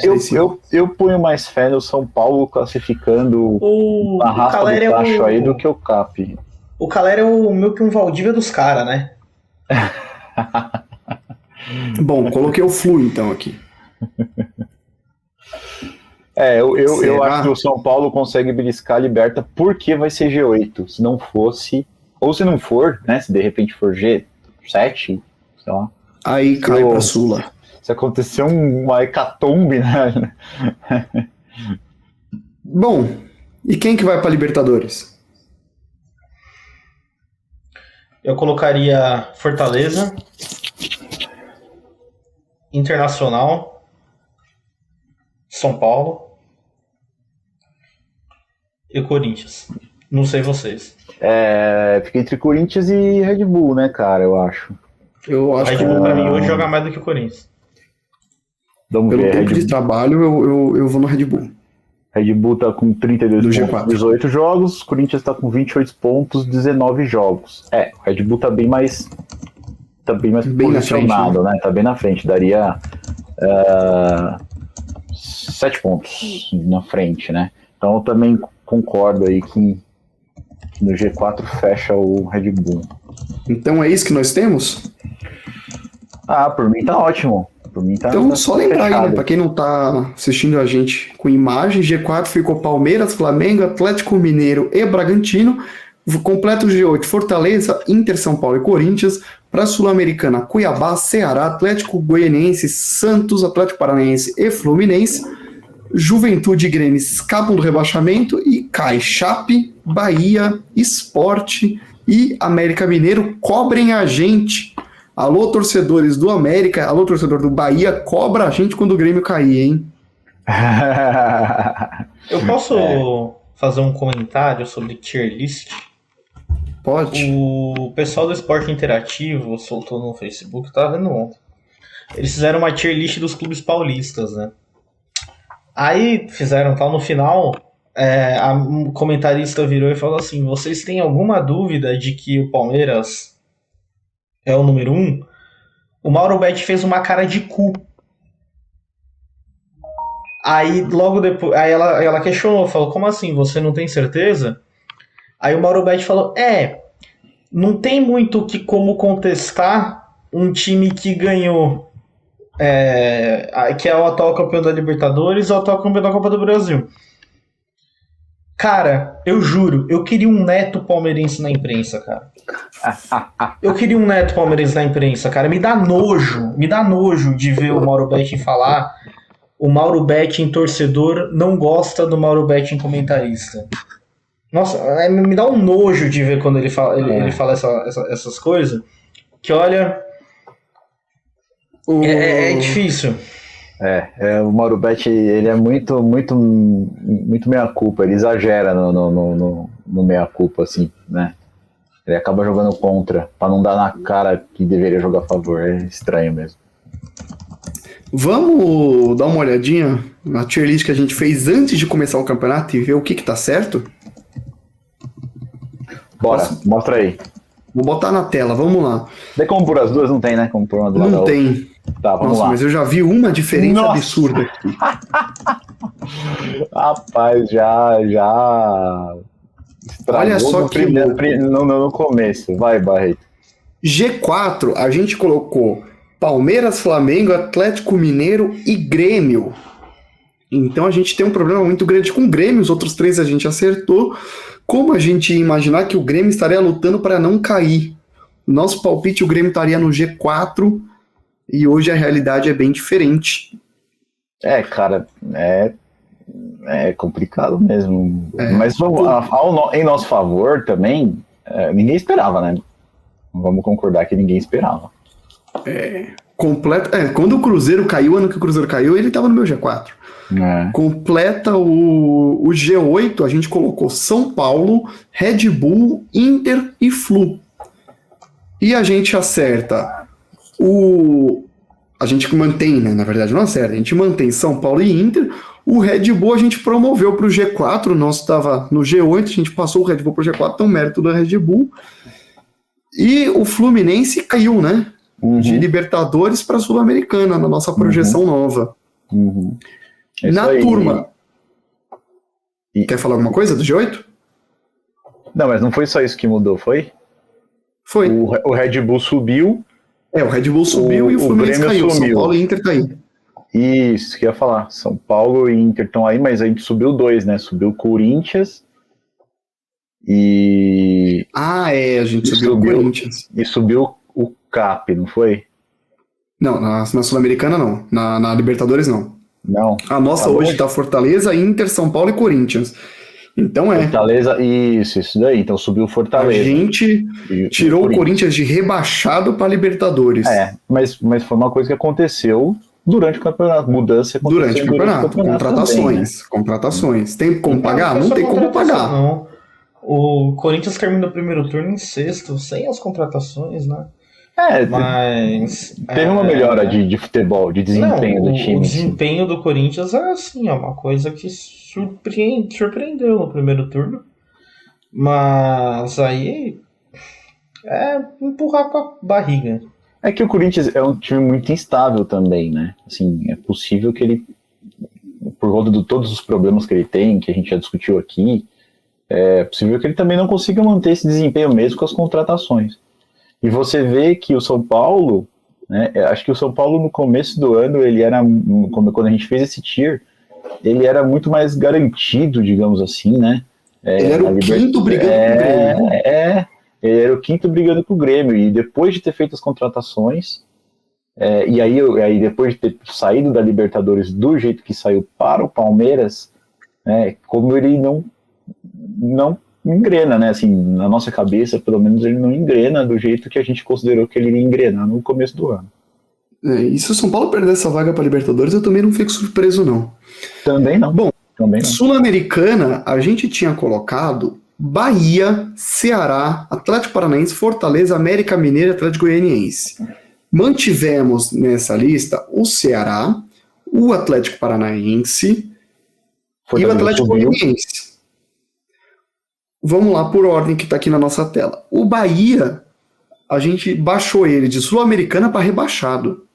Eu ponho mais fé no São Paulo classificando a raça do tacho aí do que o Cap. O Caleri é meio que um Valdívia dos caras, né? Bom, coloquei o Flu então aqui. Eu acho que o São Paulo consegue beliscar a Liberta porque vai ser G8. Se não fosse, ou se não for, né? Se de repente for G7, sei lá. Aí cai pra Sula. Se acontecer uma hecatombe, né? Bom, e quem que vai pra Libertadores? Eu colocaria Fortaleza, Internacional, São Paulo e Corinthians. Não sei vocês. Fica entre Corinthians e Red Bull, né, cara, eu acho. O Red Bull pra mim hoje joga mais do que o Corinthians. Pelo tempo de trabalho, eu vou no Red Bull. Red Bull tá com 32 pontos, 18 jogos, Corinthians tá com 28 pontos, 19 jogos. O Red Bull tá bem mais posicionado, né? Tá bem na frente, daria 7 pontos na frente, né? Então eu também concordo aí que no G4 fecha o Red Bull. Então é isso que nós temos? Por mim tá ótimo. Então, só lembrar aí, né, pra quem não tá assistindo a gente com imagem, G4 ficou Palmeiras, Flamengo, Atlético Mineiro e Bragantino. Completa o G8, Fortaleza, Inter, São Paulo e Corinthians. Pra Sul-Americana, Cuiabá, Ceará, Atlético Goianiense, Santos, Atlético Paranaense e Fluminense. Juventude e Grêmio escapam do rebaixamento e cai Chape, Bahia, Sport e América Mineiro. Cobrem a gente. Alô, torcedores do América, alô, torcedor do Bahia, cobra a gente quando o Grêmio cair, hein? Eu posso fazer um comentário sobre tier list? Pode. O pessoal do Esporte Interativo soltou no Facebook, tava vendo ontem. Eles fizeram uma tier list dos clubes paulistas, né? Aí fizeram tal, no final, a comentarista virou e falou assim: vocês têm alguma dúvida de que o Palmeiras é o número 1? O Mauro Betti fez uma cara de cu. Aí logo depois, aí ela questionou, falou: como assim, você não tem certeza? Aí o Mauro Betti falou: não tem muito como contestar um time que ganhou, que é o atual campeão da Libertadores, o atual campeão da Copa do Brasil. Cara, eu juro, eu queria um neto palmeirense na imprensa, cara. Eu queria um neto palmeirense na imprensa, cara. Me dá nojo de ver o Mauro Betting falar. O Mauro Betting, torcedor, não gosta do Mauro Betting, comentarista. Nossa, me dá um nojo de ver quando ele fala essas coisas. Que olha, é difícil. O Mauro Betti, ele é muito meia-culpa, ele exagera no meia-culpa, assim, né? Ele acaba jogando contra, pra não dar na cara que deveria jogar a favor, é estranho mesmo. Vamos dar uma olhadinha na tier list que a gente fez antes de começar o campeonato e ver o que tá certo? Bora, mostra aí. Vou botar na tela, vamos lá. Tem como pôr as duas? Não tem, né? Como pôr uma do lado da Não outra. tem. Tá, vamos lá. Mas eu já vi uma diferença absurda aqui. Rapaz, já estragou. Olha só que no começo. Vai, Barreto. G4, a gente colocou Palmeiras, Flamengo, Atlético Mineiro e Grêmio. Então a gente tem um problema muito grande com o Grêmio, os outros 3 a gente acertou. Como a gente ia imaginar que o Grêmio estaria lutando para não cair? Nosso palpite, o Grêmio estaria no G4 e hoje a realidade é bem diferente. Cara, é complicado mesmo. Mas em nosso favor também, ninguém esperava, né? Vamos concordar que ninguém esperava. Quando o Cruzeiro caiu, ano que o Cruzeiro caiu, ele estava no meu G4. Completa o G8, a gente colocou São Paulo, Red Bull, Inter e Flu. E a gente acerta a gente mantém, né? Na verdade não acerta, a gente mantém São Paulo e Inter. O Red Bull a gente promoveu para o G4, o nosso estava no G8, a gente passou o Red Bull para o G4, então mérito do Red Bull. E o Fluminense caiu, né? De Libertadores para Sul-Americana, na nossa projeção nova. Na turma. Quer falar alguma coisa do G8? Não, mas não foi só isso que mudou, foi? Foi. O Red Bull subiu. O Red Bull subiu e o Fluminense caiu. São Paulo e Inter caiu. Isso, que eu ia falar. São Paulo e Inter estão aí, mas a gente subiu 2, né? Subiu o Corinthians e... a gente subiu o Corinthians. E subiu o CAP, não foi? Não, na Sul-Americana não. Na Libertadores não. Não. A nossa hoje tá Fortaleza, Inter, São Paulo e Corinthians. Então Fortaleza, isso daí. Então subiu o Fortaleza. A gente tirou o Corinthians de rebaixado para Libertadores. Mas foi uma coisa que aconteceu durante o campeonato. Mudança aconteceu durante o campeonato. Contratações. Tem como pagar? Não tem como pagar. Não. O Corinthians terminou o primeiro turno em 6º, sem as contratações, né? Mas teve uma melhora de futebol, de desempenho do time. O desempenho do Corinthians é uma coisa que surpreendeu no primeiro turno. Mas aí empurrar com a barriga. É que o Corinthians é um time muito instável também, né? Assim, é possível que ele, por conta de todos os problemas que ele tem, que a gente já discutiu aqui, é possível que ele também não consiga manter esse desempenho mesmo com as contratações. E você vê que o São Paulo, né, acho que o São Paulo no começo do ano, ele era, quando a gente fez esse tier, ele era muito mais garantido, digamos assim, né? Ele era o quinto brigando com o Grêmio. Ele era o quinto brigando com o Grêmio, e depois de ter feito as contratações, e aí depois de ter saído da Libertadores do jeito que saiu para o Palmeiras, como ele não engrena, né? Assim, na nossa cabeça, pelo menos ele não engrena do jeito que a gente considerou que ele iria engrenar no começo do ano. E se o São Paulo perder essa vaga para Libertadores, eu também não fico surpreso, não. Também não. Bom, também não. Sul-Americana, a gente tinha colocado Bahia, Ceará, Atlético Paranaense, Fortaleza, América Mineiro e Atlético Goianiense. Mantivemos nessa lista o Ceará, o Atlético Paranaense e o Atlético Goianiense. Vamos lá por ordem que está aqui na nossa tela. O Bahia, a gente baixou ele de Sul-Americana para rebaixado.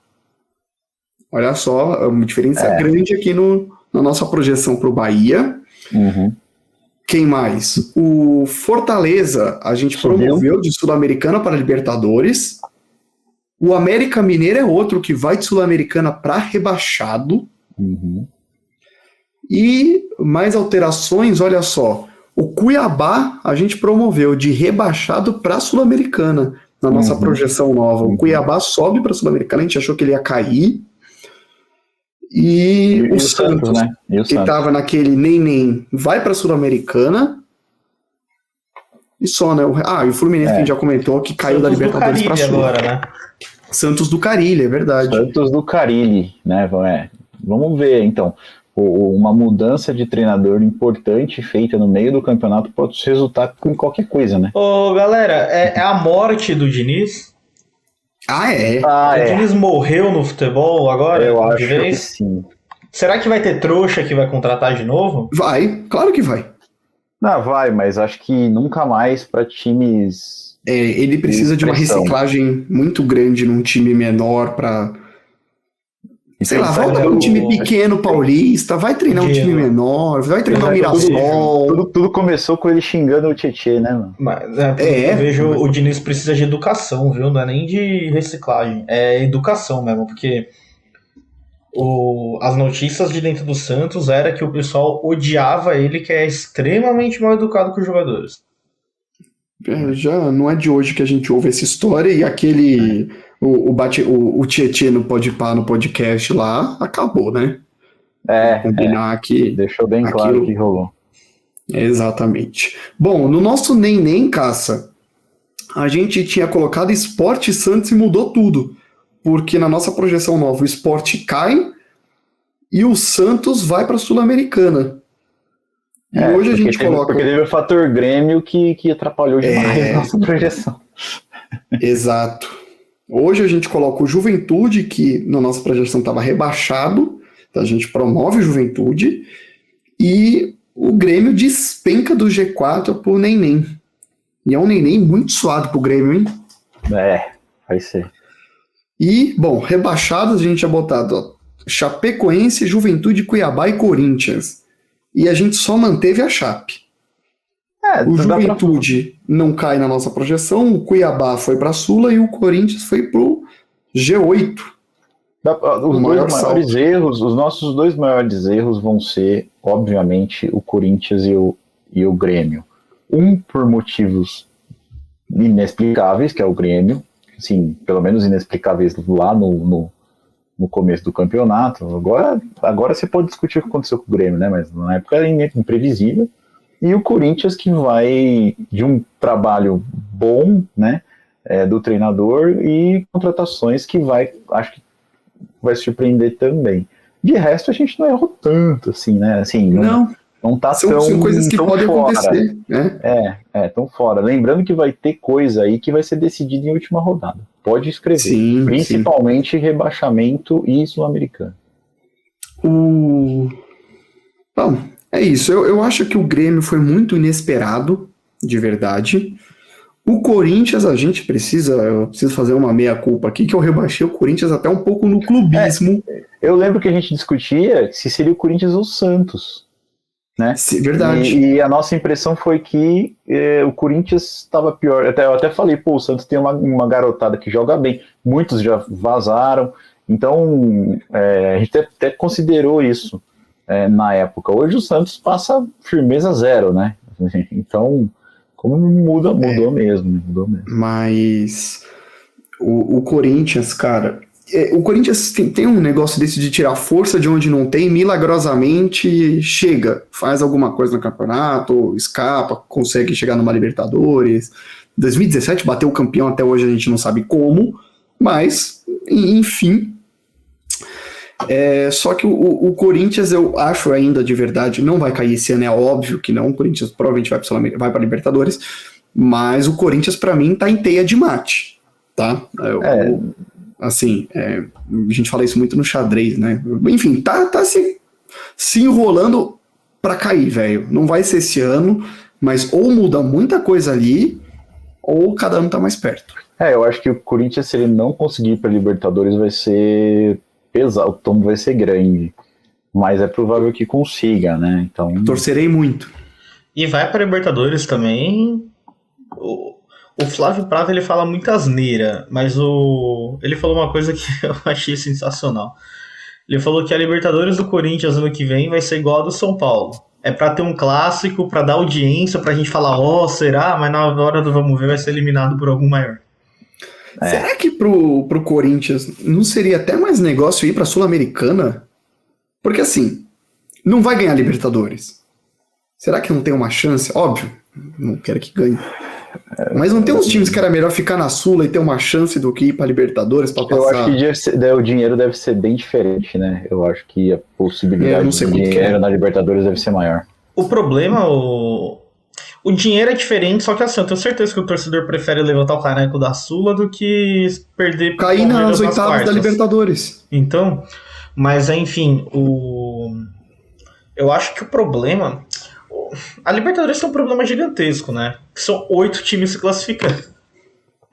Olha só, uma diferença grande aqui na nossa projeção para o Bahia. Quem mais? O Fortaleza, a gente promoveu de Sul-Americana para Libertadores. O América Mineiro é outro que vai de Sul-Americana para rebaixado. E mais alterações, olha só. O Cuiabá a gente promoveu de rebaixado para Sul-Americana na nossa projeção nova. O Cuiabá sobe para Sul-Americana, a gente achou que ele ia cair. E o Santos, né? Que estava naquele nem vai para Sul-Americana. E só, né? E o Fluminense, que a gente já comentou, que caiu da Libertadores para Sul. Agora, né? Santos do Carilli, é verdade. Santos do Carilli, né? Vamos ver, então. Uma mudança de treinador importante feita no meio do campeonato pode resultar com qualquer coisa, né? Ô, galera, é a morte do Diniz? O Diniz morreu no futebol agora? Eu acho que sim. Será que vai ter trouxa que vai contratar de novo? Vai, claro que vai. Não, vai, mas acho que nunca mais para times... ele precisa de uma reciclagem muito grande num time menor para... Sei lá, volta para um time pequeno paulista, vai treinar um time menor, vai treinar o Mirassol. Tudo começou com ele xingando o Tietê, né, mano? Eu vejo o Diniz precisa de educação, viu? Não é nem de reciclagem, é educação mesmo, porque as notícias de dentro do Santos era que o pessoal odiava ele, que é extremamente mal educado com os jogadores. Já não é de hoje que a gente ouve essa história e aquele... O Tietê no Podpah, no podcast lá, acabou, né? Combinar que deixou bem claro que rolou. Exatamente. Bom, no nosso nem caça, a gente tinha colocado Sport e Santos e mudou tudo. Porque na nossa projeção nova, o Sport cai e o Santos vai para a Sul-Americana. E hoje a gente coloca... Porque teve o fator Grêmio que atrapalhou demais a nossa projeção. Exato. Hoje a gente coloca o Juventude, que na nossa projeção estava rebaixado, então a gente promove o Juventude, e o Grêmio despenca do G4 por Neném. E é um Neném muito suado pro Grêmio, hein? Vai ser. E, bom, rebaixados a gente tinha botado Chapecoense, Juventude, Cuiabá e Corinthians. E a gente só manteve a Chape. O Juventude não cai na nossa projeção, o Cuiabá foi para a Sula e o Corinthians foi pro G8. Os nossos dois maiores erros vão ser, obviamente, o Corinthians e o Grêmio. Por motivos inexplicáveis, que é o Grêmio, assim, pelo menos inexplicáveis lá no começo do campeonato. Agora você pode discutir o que aconteceu com o Grêmio, né? Mas na época era imprevisível. E o Corinthians, que vai de um trabalho bom, né, do treinador, e contratações que acho que vai surpreender também. De resto, a gente não errou tanto, assim, né? Assim, não tá são coisas que podem acontecer, né? Tão fora. Lembrando que vai ter coisa aí que vai ser decidida em última rodada. Pode escrever. Sim, principalmente rebaixamento e Sul-Americano. Bom, é isso. Eu acho que o Grêmio foi muito inesperado, de verdade. O Corinthians, eu preciso fazer uma meia-culpa aqui, que eu rebaixei o Corinthians até um pouco no clubismo. Eu lembro que a gente discutia se seria o Corinthians ou o Santos, né? Sim, verdade. E a nossa impressão foi que o Corinthians estava pior. Eu até falei, o Santos tem uma garotada que joga bem. Muitos já vazaram. Então, a gente até considerou isso na época. Hoje o Santos passa firmeza zero, né? Então, como mudou mesmo. Mas o Corinthians, cara... O Corinthians tem um negócio desse de tirar força de onde não tem, milagrosamente chega, faz alguma coisa no campeonato, escapa, consegue chegar numa Libertadores. 2017 bateu o campeão, até hoje a gente não sabe como, mas, enfim... Só que o Corinthians, eu acho ainda de verdade, não vai cair esse ano, é óbvio que não. O Corinthians provavelmente vai para Libertadores, mas o Corinthians para mim tá em teia de mate, tá? Assim, a gente fala isso muito no xadrez, né? Enfim, tá se enrolando para cair, velho. Não vai ser esse ano, mas ou muda muita coisa ali, ou cada ano tá mais perto. Eu acho que o Corinthians, se ele não conseguir ir para Libertadores, vai ser pesado, o tombo vai ser grande, mas é provável que consiga, né? Então torcerei muito. E vai para Libertadores também. O Flávio Prado, ele fala muita asneira, mas ele falou uma coisa que eu achei sensacional. Ele falou que a Libertadores do Corinthians ano que vem vai ser igual a do São Paulo. É pra ter um clássico, pra dar audiência, pra gente falar, será? Mas na hora do vamos ver vai ser eliminado por algum maior. Será que pro Corinthians não seria até mais negócio ir pra Sul-Americana? Porque assim, não vai ganhar Libertadores. Será que não tem uma chance? Óbvio, não quero que ganhe. Mas não tem uns times que era melhor ficar na Sula e ter uma chance do que ir pra Libertadores pra passar? Eu acho que o dinheiro deve ser bem diferente, né? Eu acho que a possibilidade de dinheiro na Libertadores deve ser maior. O problema, o dinheiro é diferente, só que assim, eu tenho certeza que o torcedor prefere levantar o caneco da Sula do que perder pro cair nas oitavas quartas da Libertadores. Então, mas enfim, eu acho que o problema... A Libertadores tem um problema gigantesco, né? Que são 8 times se classificando.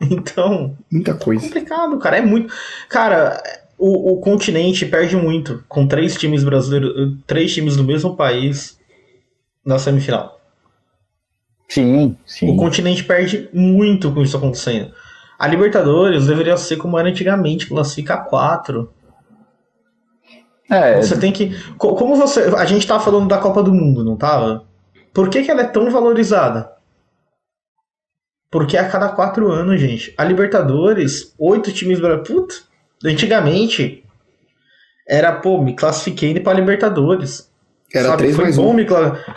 Então... Muita coisa. É complicado, cara. É muito... Cara, o continente perde muito com 3 times brasileiros, 3 times do mesmo país na semifinal. Sim. O continente perde muito com isso acontecendo. A Libertadores deveria ser como era antigamente, classificar 4. Você tem que... Como você... A gente tava falando da Copa do Mundo, não tava? Por que ela é tão valorizada? Porque a cada 4 anos, gente. A Libertadores, 8 times... Puta, antigamente era, me classifiquei indo pra Libertadores. Era 3 mais 1.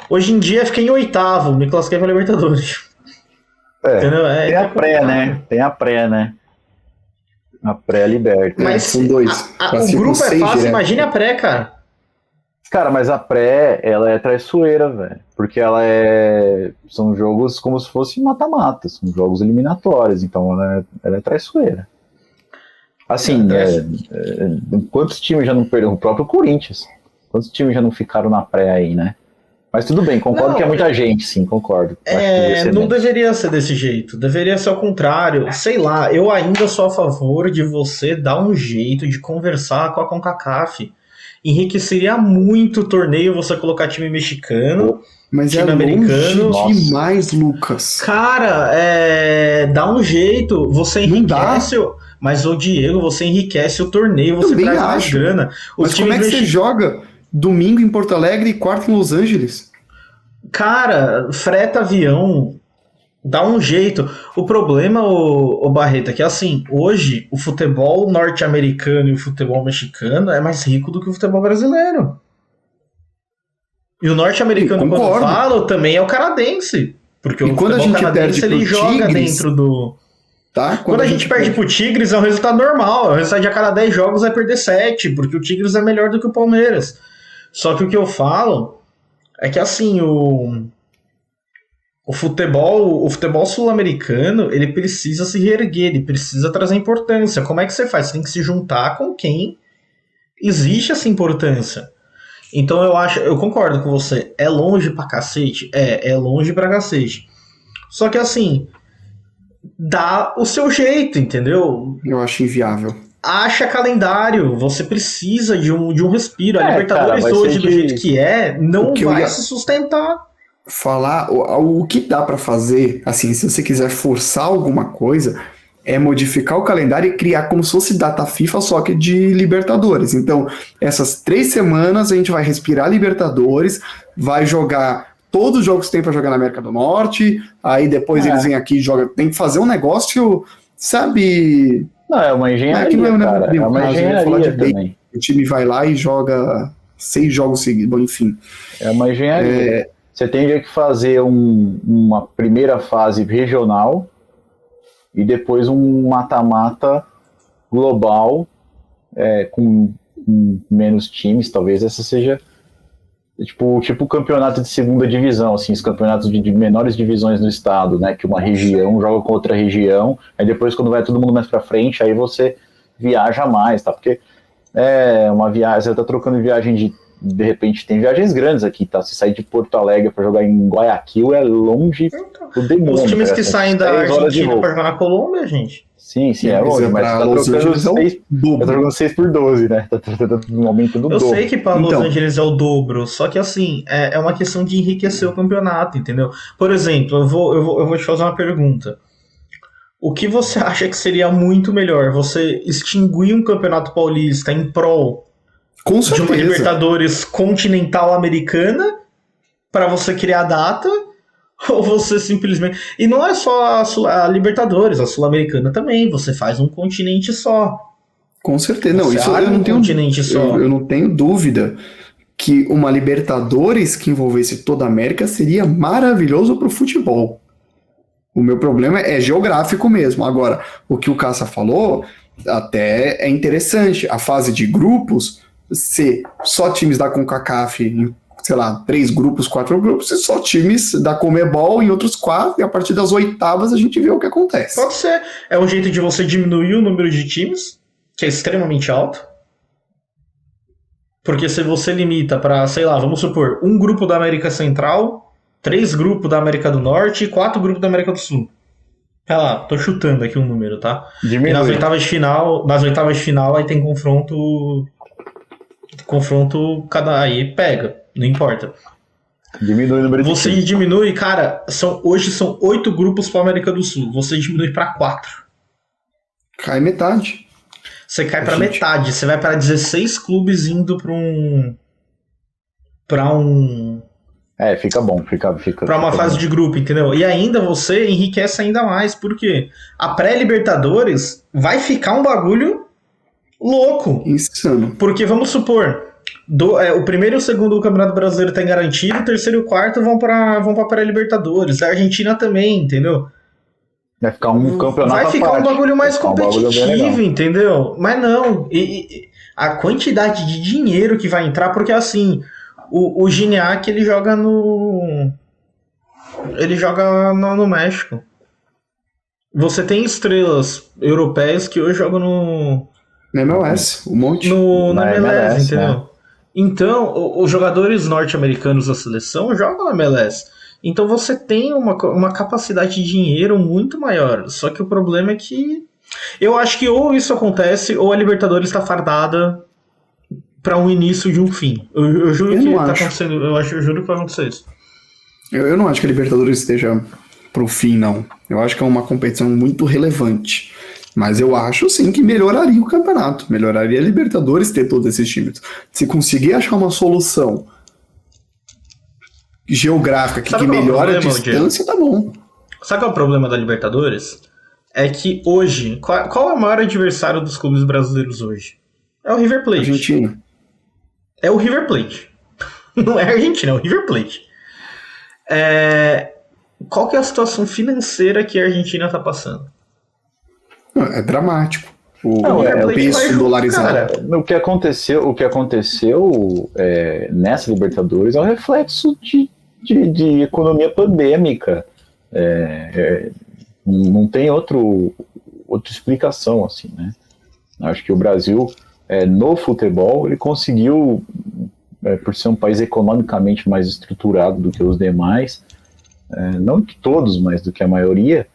Hoje em dia fiquei em 8º, me classifiquei pra Libertadores. Tem a pré, né? Tem a pré, né? A pré-liberta. Mas são 2. O grupo é fácil, imagine a pré, cara. Cara, mas a pré, ela é traiçoeira, velho. Porque ela são jogos como se fosse mata-mata. São jogos eliminatórios. Então ela é traiçoeira. Assim, quantos times já não perderam? O próprio Corinthians. Quantos times já não ficaram na pré aí, né? Mas tudo bem, concordo que é muita gente, sim, concordo. Não deveria ser desse jeito, deveria ser ao contrário. Sei lá, eu ainda sou a favor de você dar um jeito de conversar com a CONCACAF. Enriqueceria muito o torneio você colocar time mexicano, mas time americano. Demais, Lucas. Cara, dá um jeito, você enriquece. Mas, Diego, você enriquece o torneio, você também traz mais grana. Mas como é que você joga domingo em Porto Alegre e quarta em Los Angeles? Cara, freta avião, dá um jeito. O problema, o Barreto, é que assim, hoje o futebol norte-americano e o futebol mexicano é mais rico do que o futebol brasileiro. E o norte-americano, quando eu falo, também é o canadense. Porque o futebol canadense ele joga dentro do... Tá? Quando a gente perde pro Tigres é um resultado normal. O resultado de a cada 10 jogos vai perder 7, porque o Tigres é melhor do que o Palmeiras. Só que o que eu falo é que assim, o futebol sul-americano, ele precisa se reerguer, ele precisa trazer importância. Como é que você faz? Você tem que se juntar com quem existe essa importância. Então eu concordo com você. É longe pra cacete? É longe pra cacete. Só que assim, dá o seu jeito, entendeu? Eu acho inviável. Acha calendário, você precisa de um respiro. A Libertadores hoje, do jeito que não vai se sustentar. Falar, o que dá pra fazer, assim, se você quiser forçar alguma coisa, é modificar o calendário e criar como se fosse data FIFA, só que de Libertadores. Então, essas 3 semanas a gente vai respirar Libertadores, vai jogar todos os jogos que tem pra jogar na América do Norte, aí depois eles vêm aqui e jogam. Tem que fazer um negócio, sabe... Não, é uma engenharia, cara. É uma engenharia também. O time vai lá e joga 6 jogos seguidos. Bom, enfim. É uma engenharia. Você tem que fazer uma primeira fase regional e depois um mata-mata global com menos times. Talvez essa seja tipo o campeonato de segunda divisão, assim, os campeonatos de menores divisões no estado, né, que uma região joga com outra região, aí depois quando vai todo mundo mais pra frente, aí você viaja mais, tá, porque uma viagem, você tá trocando viagem de repente tem viagens grandes aqui, tá, se sair de Porto Alegre pra jogar em Guayaquil é longe do demônio. Os times que saem da Argentina pra jogar na Colômbia, gente. Sim, é longe, mas tá trocando 6 por 12, né? Tá um aumento do dobro. Eu sei que para Los Angeles é o dobro, só que assim, é uma questão de enriquecer o campeonato, entendeu? Por exemplo, eu vou te fazer uma pergunta. O que você acha que seria muito melhor? Você extinguir um campeonato paulista em prol de uma Libertadores continental americana? para você criar data, ou você simplesmente... E não é só a Libertadores, a Sul-Americana também, você faz um continente só. Com certeza. Não, Você isso abre eu não um tenho, continente só. eu não tenho dúvida que uma Libertadores que envolvesse toda a América seria maravilhoso para o futebol. O meu problema é geográfico mesmo. Agora, o que o Cassa falou até é interessante. A fase de grupos, ser só times da CONCACAF em, sei lá, 3 grupos, 4 grupos, e só times da Conmebol em outros 4, e a partir das oitavas a gente vê o que acontece. Pode ser. É um jeito de você diminuir o número de times, que é extremamente alto. Porque se você limita para, sei lá, vamos supor, um grupo da América Central, 3 grupos da América do Norte e 4 grupos da América do Sul. Sei lá, tô chutando aqui um número, tá? Diminui. E nas oitavas de final aí tem confronto aí pega, não importa. Diminui o número de Você times. diminui, cara, hoje são 8 grupos para América do Sul, você diminui para 4. Cai metade. Você cai para metade, você vai para 16 clubes indo para um Fica bom, fica para uma fase de grupo, entendeu? E ainda você enriquece ainda mais, porque a pré-Libertadores vai ficar um bagulho louco. Insano. Porque vamos supor, o primeiro e o segundo do Campeonato Brasileiro tem garantido, o terceiro e o quarto vão para pré-Libertadores. A Argentina também, entendeu? Vai ficar um campeonato Vai ficar à parte. um bagulho mais Vai ficar um bagulho bem legal. competitivo, entendeu? Mas não, a quantidade de dinheiro que vai entrar, porque assim, o Gignac ele joga no México. Você tem estrelas europeias que hoje jogam Na MLS, um monte. na Na MLS, MLS, entendeu? né? Então, os jogadores norte-americanos da seleção jogam na MLS. Então você tem uma capacidade de dinheiro muito maior. Só que o problema é que eu acho que ou isso acontece, ou a Libertadores está fardada para um início de um fim. Eu juro que tá acontecendo. Eu juro que vai acontecer isso. Eu não acho que a Libertadores esteja pro fim, não. Eu acho que é uma competição muito relevante. Mas eu acho, sim, que melhoraria o campeonato. Melhoraria a Libertadores ter todos esses times. Se conseguir achar uma solução geográfica que melhora a distância, tá bom. Sabe qual é o problema da Libertadores? É que hoje... Qual é o maior adversário dos clubes brasileiros hoje? É o River Plate. Argentina. É o River Plate. Não é a Argentina, é o River Plate. Qual que é a situação financeira que a Argentina tá passando? É dramático. O preço dolarizado. O que aconteceu nessa Libertadores é um reflexo de economia pandêmica. Não tem outra explicação, assim, né? Acho que o Brasil, no futebol, ele conseguiu, por ser um país economicamente mais estruturado do que os demais, não que todos, mas do que a maioria,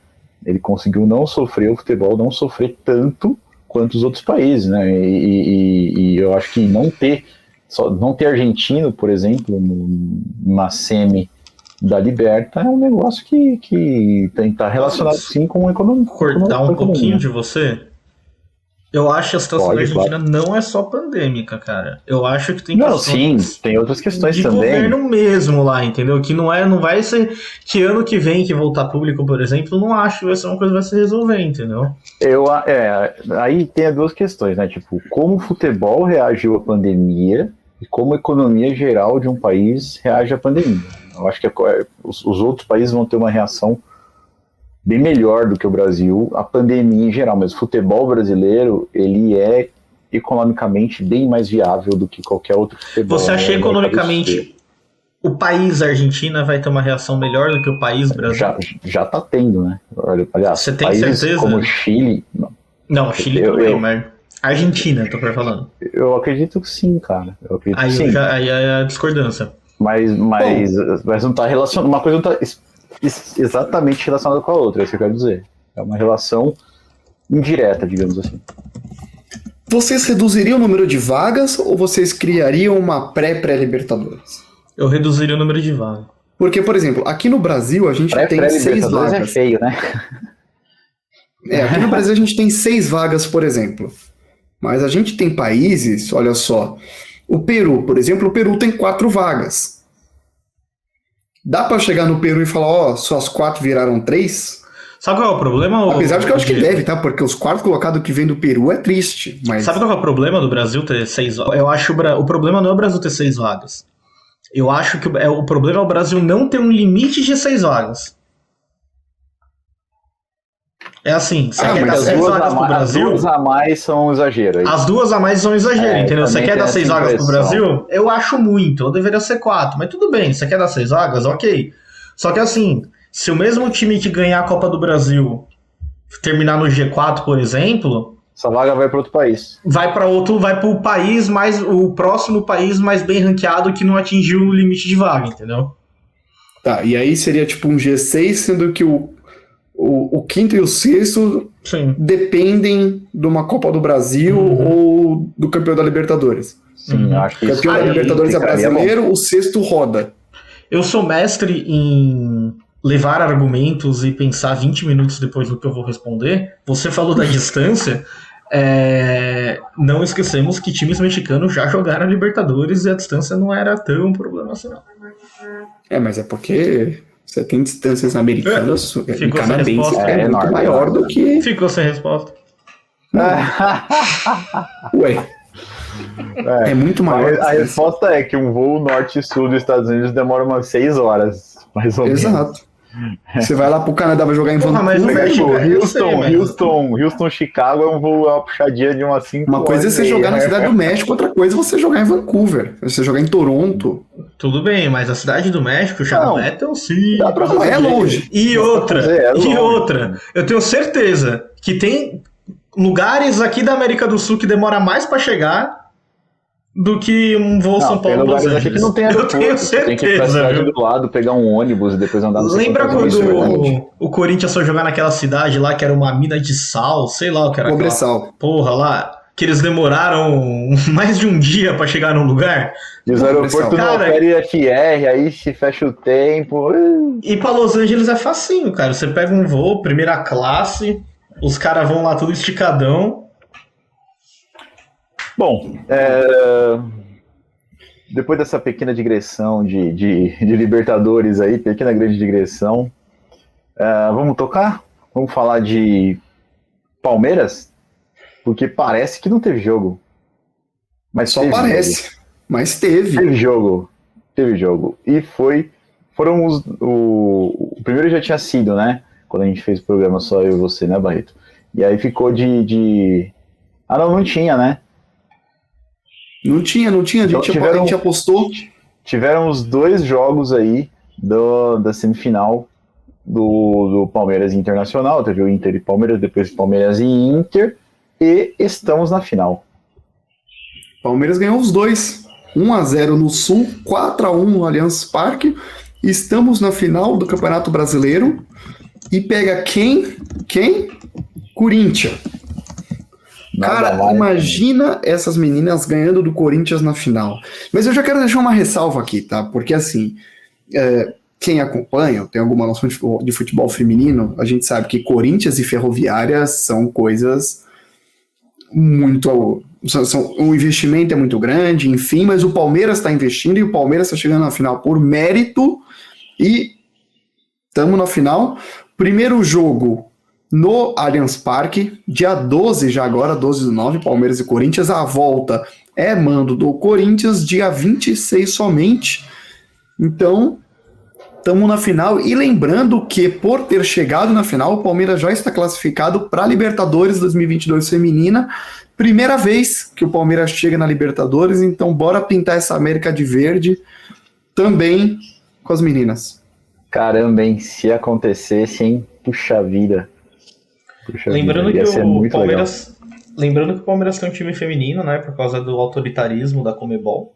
ele conseguiu não sofrer o futebol, não sofrer tanto quanto os outros países, né? E eu acho que não ter argentino, por exemplo, na semi da Liberta é um negócio que está relacionado sim com a economia. Cortar um pouquinho de você? Eu acho que a situação da Argentina não é só pandêmica, cara. Eu acho que tem questões tem outras questões de também. Governo mesmo lá, entendeu? Que não vai ser que ano que vem que voltar público, por exemplo, não acho que vai ser uma coisa que vai se resolver, entendeu? Aí tem as duas questões, né? Tipo, como o futebol reagiu à pandemia e como a economia geral de um país reage à pandemia. Eu acho que os outros países vão ter uma reação bem melhor do que o Brasil, a pandemia em geral, mas o futebol brasileiro, ele é economicamente bem mais viável do que qualquer outro futebol. Você acha que economicamente o país Argentina vai ter uma reação melhor do que o país Brasil? Já tá tendo, né? Aliás, você tem países certeza? como Chile... Não, Chile também, mas Argentina, tô falando. Eu acredito que sim, cara. Aí é a discordância. Mas não tá relacionado. Uma coisa não tá exatamente relacionada com a outra, é isso que eu quero dizer. É uma relação indireta, digamos assim. Vocês reduziriam o número de vagas ou vocês criariam uma pré-Libertadores? Eu reduziria o número de vagas. Porque, por exemplo, aqui no Brasil a gente tem 6 vagas. É feio, né? Aqui no Brasil a gente tem 6 vagas, por exemplo. Mas a gente tem países, olha só, o Peru, por exemplo, o Peru tem 4 vagas. Dá pra chegar no Peru e falar, ó, suas 4 viraram 3? Sabe qual é o problema? Apesar de que eu acho que deve, tá? Porque os 4 colocados que vem do Peru é triste. Mas... Sabe qual é o problema do Brasil ter 6 vagas? Eu acho o problema não é o Brasil ter 6 vagas. Eu acho que o problema é o Brasil não ter um limite de 6 vagas. É assim, você quer dar 6 vagas pro Brasil? As 2 a mais são um exagero. Aí. As 2 a mais são um exagero, entendeu? Você quer dar 6 vagas pro Brasil? Eu acho muito, ou deveria ser 4, mas tudo bem, você quer dar 6 vagas? Ok. Só que assim, se o mesmo time que ganhar a Copa do Brasil terminar no G4, por exemplo... Essa vaga vai para outro país. Vai pro país mais... O próximo país mais bem ranqueado que não atingiu o limite de vaga, entendeu? Tá, e aí seria tipo um G6, sendo que o quinto e o sexto dependem de uma Copa do Brasil ou do campeão da Libertadores. Sim, acho que o campeão da Libertadores é brasileiro, o sexto roda. Eu sou mestre em levar argumentos e pensar 20 minutos depois do que eu vou responder. Você falou da distância. Não esquecemos que times mexicanos já jogaram a Libertadores e a distância não era tão problema assim, não. Mas é porque... Você tem distâncias americanas e canadenses é muito maior do que... Ficou sem resposta. Ué. É muito maior. A resposta é que um voo norte e sul dos Estados Unidos demora umas 6 horas, mais ou menos. Exato. Você vai lá pro Canadá, vai jogar em Vancouver. Houston, Chicago é uma puxadinha de umas 5 horas. Uma coisa é você jogar na Cidade do México, outra coisa é você jogar em Vancouver. Você jogar em Toronto. Tudo bem, mas a Cidade do México já não é tão sim. É longe. E outra, eu tenho certeza que tem lugares aqui da América do Sul que demora mais pra chegar do que um voo São Paulo Los Angeles. Que não tem eu tenho certeza. Tem que ir pra cidade do lado, pegar um ônibus e depois andar no Lembra quando o Corinthians foi jogar naquela cidade lá que era uma mina de sal, sei lá o que era. Cobressal. Porra lá, que eles demoraram mais de um dia pra chegar num lugar. E os aeroportos não oferem FR, aí se fecha o tempo. E pra Los Angeles é facinho, cara. Você pega um voo, primeira classe, os caras vão lá tudo esticadão. Bom, depois dessa pequena digressão de Libertadores aí, pequena grande digressão, vamos tocar? Vamos falar de Palmeiras? Porque parece que não teve jogo. Mas só parece, jogo. Mas teve. Teve jogo. E foram o primeiro já tinha sido, né? Quando a gente fez o programa só eu e você, né, Barreto? E aí ficou não tinha, né? Não tinha. A gente apostou. Tiveram os 2 jogos aí da semifinal do Palmeiras e Internacional. Teve o Inter e Palmeiras, depois Palmeiras e Inter. E estamos na final. Palmeiras ganhou os 2. 1-0 no Sul, 4-1 no Allianz Parque. Estamos na final do Campeonato Brasileiro. E pega quem? Corinthians. Cara, imagina essas meninas ganhando do Corinthians na final. Mas eu já quero deixar uma ressalva aqui, tá? Porque assim, quem acompanha, tem alguma noção de futebol feminino, a gente sabe que Corinthians e Ferroviária são coisas muito... o investimento é muito grande, enfim, mas o Palmeiras está investindo e o Palmeiras está chegando na final por mérito e estamos na final. Primeiro jogo no Allianz Parque, dia 12 já agora, 12/9, Palmeiras e Corinthians. A volta é mando do Corinthians, dia 26 somente. Então, estamos na final. E lembrando que, por ter chegado na final, o Palmeiras já está classificado para a Libertadores 2022 feminina. Primeira vez que o Palmeiras chega na Libertadores, então bora pintar essa América de verde também com as meninas. Caramba, hein? Se acontecesse, hein? Puxa vida. Lembrando que o Palmeiras tem um time feminino, né, por causa do autoritarismo da Conmebol,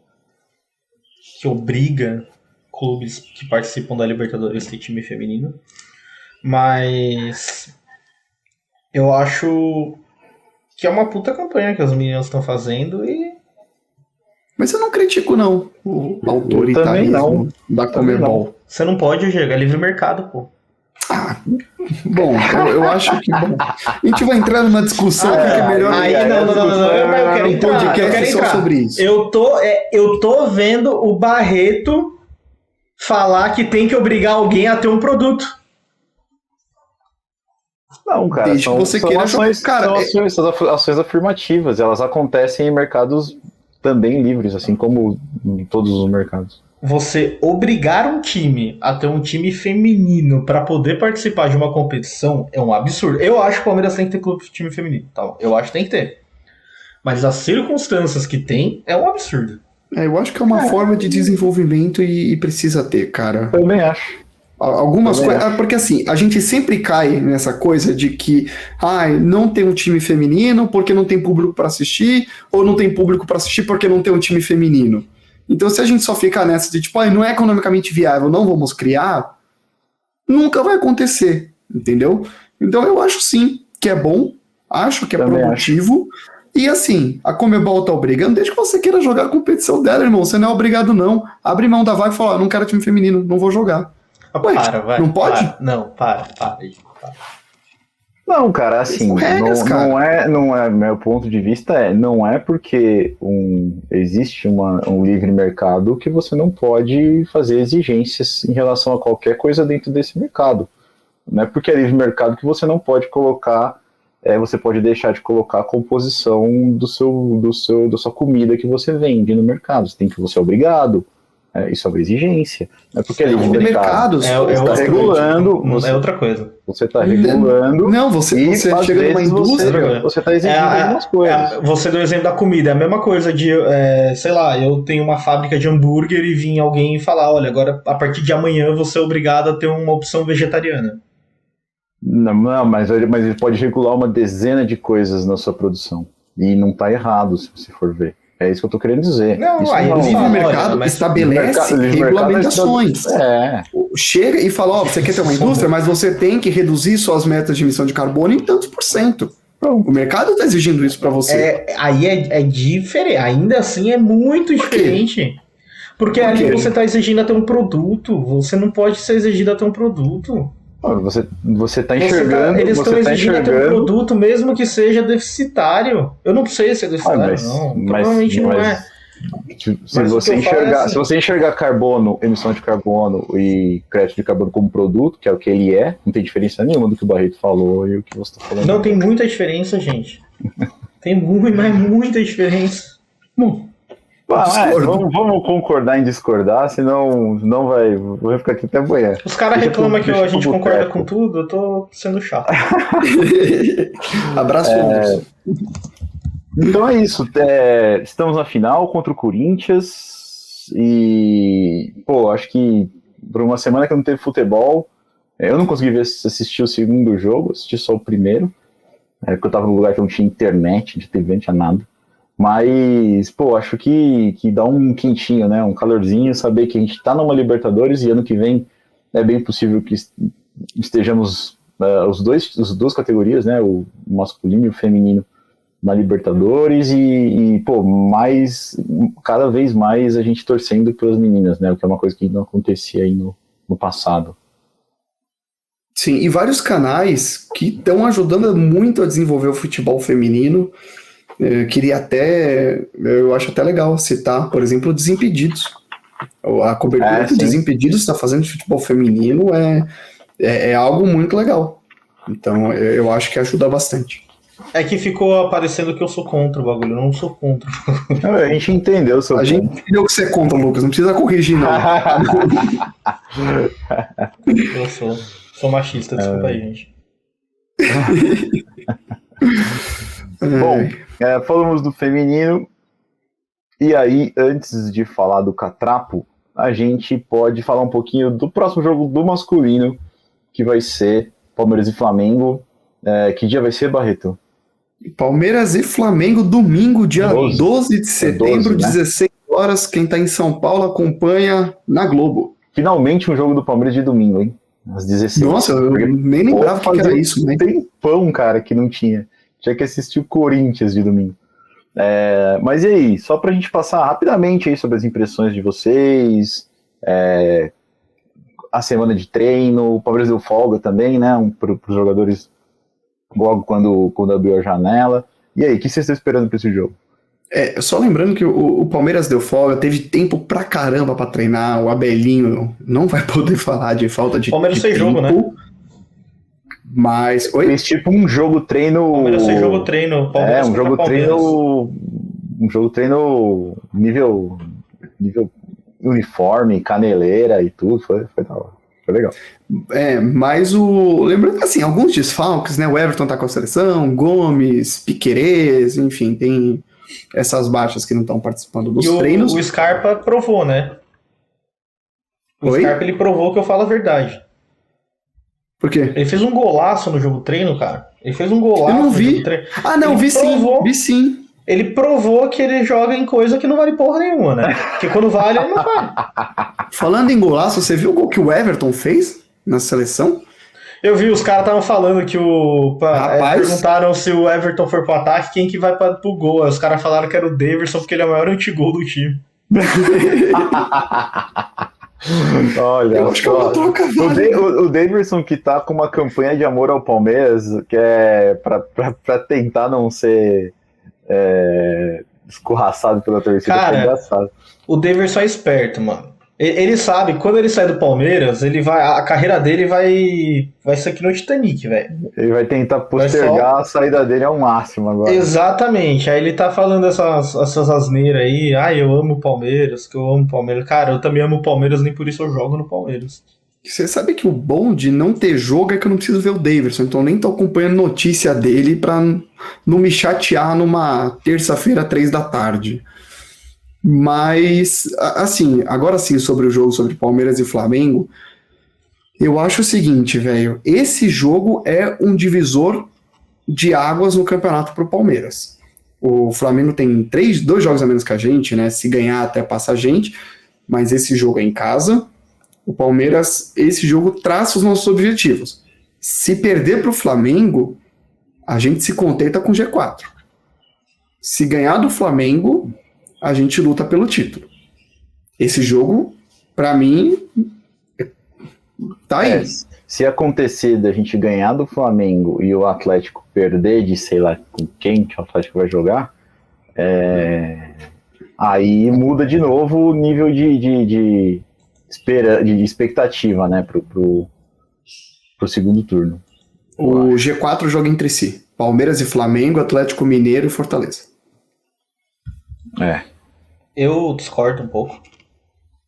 que obriga clubes que participam da Libertadores a ter time feminino. Mas eu acho que é uma puta campanha que as meninas estão fazendo e... Mas eu não critico, não, o autoritarismo da Conmebol. Você não pode jogar, é livre mercado, pô. Bom, eu acho que bom. A gente vai entrar numa discussão que é melhor. Eu quero entrar. Só sobre isso. Eu tô vendo o Barreto falar que tem que obrigar alguém a ter um produto. Não, cara, Desde que você queira ações, cara, são ações afirmativas, elas acontecem em mercados também livres, assim como em todos os mercados. Você obrigar um time a ter um time feminino para poder participar de uma competição é um absurdo. Eu acho que o Palmeiras tem que ter clube de time feminino. Tá? Eu acho que tem que ter. Mas as circunstâncias que tem é um absurdo. eu acho que é uma forma de desenvolvimento e precisa ter, cara. Também acho. Algumas coisas. Porque assim, a gente sempre cai nessa coisa de que não tem um time feminino porque não tem público para assistir, ou não tem público para assistir porque não tem um time feminino. Então, se a gente só ficar nessa de tipo, não é economicamente viável, não vamos criar, nunca vai acontecer, entendeu? Então, eu acho sim que é bom, acho que é Também produtivo. E assim, a Conmebol tá obrigando, desde que você queira jogar a competição dela, irmão, você não é obrigado não. Abre mão da vaga e fala, não quero time feminino, não vou jogar. Ué, vai. não pode? Não, para. Não, cara, assim, São regras, cara. não é, meu ponto de vista não é porque existe um livre mercado que você não pode fazer exigências em relação a qualquer coisa dentro desse mercado. Não é porque é livre mercado que você não pode colocar, você pode deixar de colocar a composição da sua comida que você vende no mercado. Você é obrigado. Isso é uma exigência. Não é porque é livre mercado. Você está regulando. É outra coisa. Você está regulando. Não, você chega numa indústria. Você está exigindo algumas coisas. Você deu o exemplo da comida. É a mesma coisa de, sei lá, eu tenho uma fábrica de hambúrguer e vir alguém e falar: olha, agora a partir de amanhã você é obrigado a ter uma opção vegetariana. Não, mas ele pode regular uma dezena de coisas na sua produção. E não está errado, se você for ver. É isso que eu tô querendo dizer. O livre mercado estabelece regulamentações. Chega e fala, você quer ter uma indústria, mas você tem que reduzir suas metas de emissão de carbono em tantos %. O mercado está exigindo isso para você. Aí é diferente. Ainda assim é muito diferente. Porque ali você está exigindo a ter um produto. Você não pode ser exigido a ter um produto. Você está enxergando. Eles estão exigindo a ter um produto, mesmo que seja deficitário. Eu não sei se é deficitário, provavelmente não é. Se você enxergar carbono, emissão de carbono e crédito de carbono como produto, que é o que ele não tem diferença nenhuma do que o Barreto falou e o que você está falando. Não, tem muita diferença, gente. Tem muita diferença. Vamos concordar em discordar, senão não vou ficar aqui até amanhã. Os caras reclamam que a gente concorda com tudo, eu tô sendo chato. Abraço. Então é isso. Estamos na final contra o Corinthians e, acho que por uma semana que não teve futebol, eu não consegui assistir o segundo jogo, assisti só o primeiro, porque eu tava num lugar que não tinha internet, não tinha TV, não tinha nada. Mas, acho que dá um quentinho, né? Um calorzinho, saber que a gente tá numa Libertadores e ano que vem é bem possível que estejamos as duas categorias, né? O masculino e o feminino na Libertadores e cada vez mais a gente torcendo pelas meninas, né? O que é uma coisa que não acontecia aí no passado. Sim, e vários canais que estão ajudando muito a desenvolver o futebol feminino. Eu acho até legal citar, por exemplo, o Desimpedidos. A cobertura que o Desimpedidos está fazendo de futebol feminino é algo muito legal. Então, eu acho que ajuda bastante. É que ficou aparecendo que eu sou contra o bagulho, eu não sou contra. A gente entendeu o seu ponto. A gente entendeu que você é contra, Lucas, não precisa corrigir, não. Eu sou machista, desculpa aí, gente. Bom, falamos do feminino, e aí, antes de falar do Catrapo, a gente pode falar um pouquinho do próximo jogo do masculino, que vai ser Palmeiras e Flamengo. Que dia vai ser, Barreto? Palmeiras e Flamengo, domingo, dia 12 de setembro, 16 horas. Quem tá em São Paulo acompanha na Globo. Finalmente um jogo do Palmeiras de domingo, hein? Às 16 horas. Nossa, eu nem lembrava que era isso, né? Tem pão, cara, que não tinha. Tinha que assistir o Corinthians de domingo. Mas e aí, só pra gente passar rapidamente aí sobre as impressões de vocês, a semana de treino, o Palmeiras deu folga também, né, para os jogadores logo quando abriu a janela. E aí, o que vocês estão esperando para esse jogo? Só lembrando que o Palmeiras deu folga, teve tempo pra caramba pra treinar, o Abelinho não vai poder falar de falta de Palmeiras fez tempo, jogo, né? Mas... Oi? Fez tipo um jogo treino. Palmeiras fez jogo treino. Palmeiras um contra jogo Palmeiras. treino. Um jogo treino nível uniforme, caneleira e tudo. Foi da hora. Foi legal. Mas lembrando que assim, alguns desfalques, né? O Everton tá com a seleção, Gomes, Piquerez, enfim, tem essas baixas que não estão participando dos treinos. O Scarpa provou, né? O Oi? Scarpa, ele provou que eu falo a verdade. Por quê? Ele fez um golaço no jogo treino, cara. Ele fez um golaço Eu não vi. no jogo treino. Ah, não, Ele provou. vi sim. Ele provou que ele joga em coisa que não vale porra nenhuma, né? Porque quando vale, ele não vale. Falando em golaço, você viu o gol que o Everton fez na seleção? Eu vi, os caras estavam falando que Rapaz. perguntaram se o Everton for pro ataque, quem que vai pro gol. Aí os caras falaram que era o Daverson, porque ele é o maior antigol do time. Olha, Eu acho que eu botou a cavalo. o Davidson que tá com uma campanha de amor ao Palmeiras, que é pra tentar não ser escorraçado pela torcida, Cara, foi engraçado. O Daverson é esperto, mano. Ele sabe, quando ele sai do Palmeiras, a carreira dele vai ser aqui no Titanic, velho. Ele vai tentar postergar a saída dele ao máximo agora. Exatamente. Aí ele tá falando essas asneiras aí. Eu amo o Palmeiras, que eu amo o Palmeiras. Cara, eu também amo o Palmeiras, nem por isso eu jogo no Palmeiras. Você sabe que o bom de não ter jogo é que eu não preciso ver o Daverson, então eu nem tô acompanhando notícia dele pra não me chatear numa terça-feira, 3 da tarde. Mas, assim, agora sim, sobre o jogo, sobre Palmeiras e Flamengo, eu acho o seguinte, velho, esse jogo é um divisor de águas no campeonato pro Palmeiras. O Flamengo tem 2 jogos a menos que a gente, né? Se ganhar até passa a gente, mas esse jogo é em casa. O Palmeiras, esse jogo traça os nossos objetivos. Se perder pro Flamengo, a gente se contenta com G4. Se ganhar do Flamengo, a gente luta pelo título. Esse jogo, pra mim, tá aí. Se acontecer da gente ganhar do Flamengo e o Atlético perder de sei lá com quem que o Atlético vai jogar, aí muda de novo o nível de expectativa, né, pro segundo turno. O G4 joga entre si. Palmeiras e Flamengo, Atlético Mineiro e Fortaleza. Eu discordo um pouco.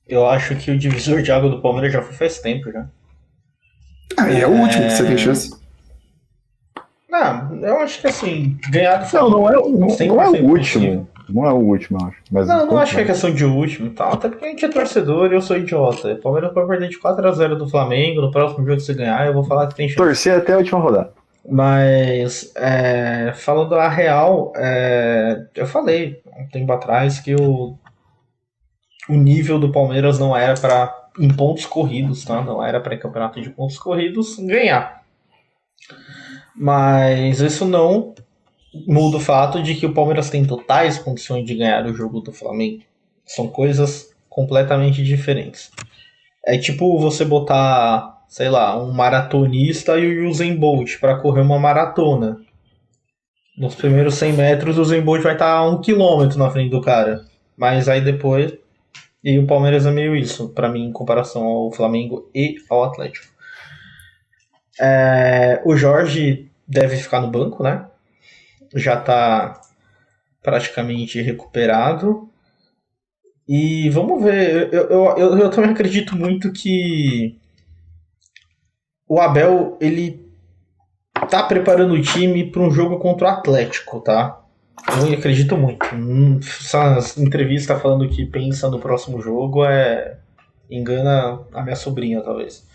Eu acho que o divisor de água do Palmeiras já foi faz tempo, já. É o último que você tem chance. Não, eu acho que assim, ganhar do Flamengo... Não é o 100% último. possível. Não é o último, eu acho. Mas Não acho que é questão de último e tal. Até porque a gente é torcedor e eu sou idiota. O Palmeiras vai perder de 4-0 do Flamengo. No próximo jogo, se ganhar, eu vou falar que tem chance. Torcer até a última rodada. Mas, falando a real, eu falei um tempo atrás que o nível do Palmeiras não era para, em pontos corridos, tá? Não era para campeonato de pontos corridos ganhar. Mas isso não muda o fato de que o Palmeiras tem totais condições de ganhar o jogo do Flamengo. São coisas completamente diferentes. É tipo você botar, sei lá, um maratonista e o Usain Bolt para correr uma maratona. Nos primeiros 100 metros o Usain Bolt vai estar a 1 km na frente do cara. Mas aí depois... E o Palmeiras é meio isso, para mim, em comparação ao Flamengo e ao Atlético. O Jorge deve ficar no banco, né? Já está praticamente recuperado. E vamos ver. Eu também acredito muito que o Abel, ele tá preparando o time para um jogo contra o Atlético, tá? Eu acredito muito. Essa entrevista falando que pensa no próximo jogo engana a minha sobrinha, talvez.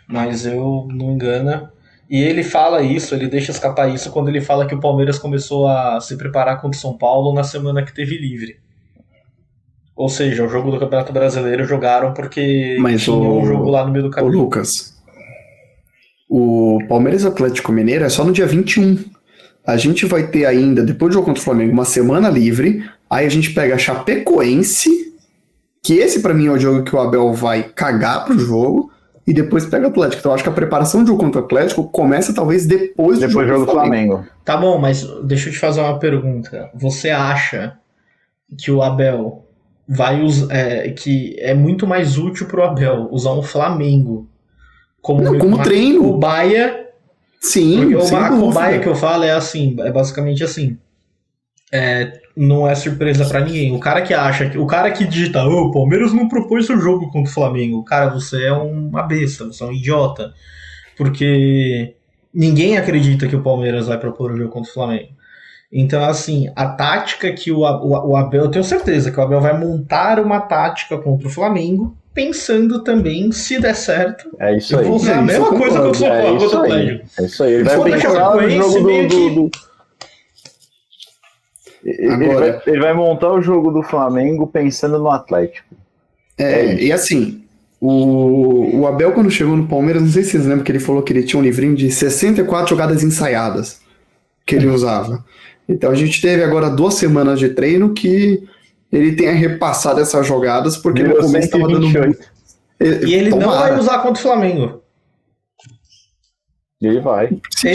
Mas eu não engana. E ele fala isso, ele deixa escapar isso quando ele fala que o Palmeiras começou a se preparar contra o São Paulo na semana que teve livre. Ou seja, o jogo do Campeonato Brasileiro jogaram porque tinha um jogo lá no meio do caminho. Ô Lucas, o Palmeiras Atlético Mineiro é só no dia 21. A gente vai ter ainda, depois do jogo contra o Flamengo, uma semana livre. Aí a gente pega a Chapecoense, que esse pra mim é o jogo que o Abel vai cagar pro jogo, e depois pega o Atlético. Então eu acho que a preparação do jogo contra o Atlético começa talvez depois do jogo do Flamengo. Tá bom, mas deixa eu te fazer uma pergunta. Você acha que o Abel vai usar, que é muito mais útil pro Abel usar um Flamengo como uma treino. cobaia. Sim, porque a dúvida. cobaia que eu falo é assim, é basicamente assim. Não é surpresa pra ninguém. O cara que acha, o cara que digita, o Palmeiras não propôs o jogo contra o Flamengo. Cara, você é uma besta, você é um idiota. Porque ninguém acredita que o Palmeiras vai propor o jogo contra o Flamengo. Então, assim, a tática que o Abel, eu tenho certeza que o Abel vai montar uma tática contra o Flamengo, pensando também, se der certo, É isso eu aí. vou usar a mesma coisa que eu sou contra o Atlético. É isso aí. Ele vai Contra a pensar no Chapecoense, jogo meio que... Ele vai montar o jogo do Flamengo pensando no Atlético. E assim, o Abel, quando chegou no Palmeiras, não sei se vocês lembram que ele falou que ele tinha um livrinho de 64 jogadas ensaiadas que ele usava. Então a gente teve agora 2 semanas de treino que ele tenha repassado essas jogadas, porque no começo estava dando... E ele não vai usar contra o Flamengo. Ele vai. Se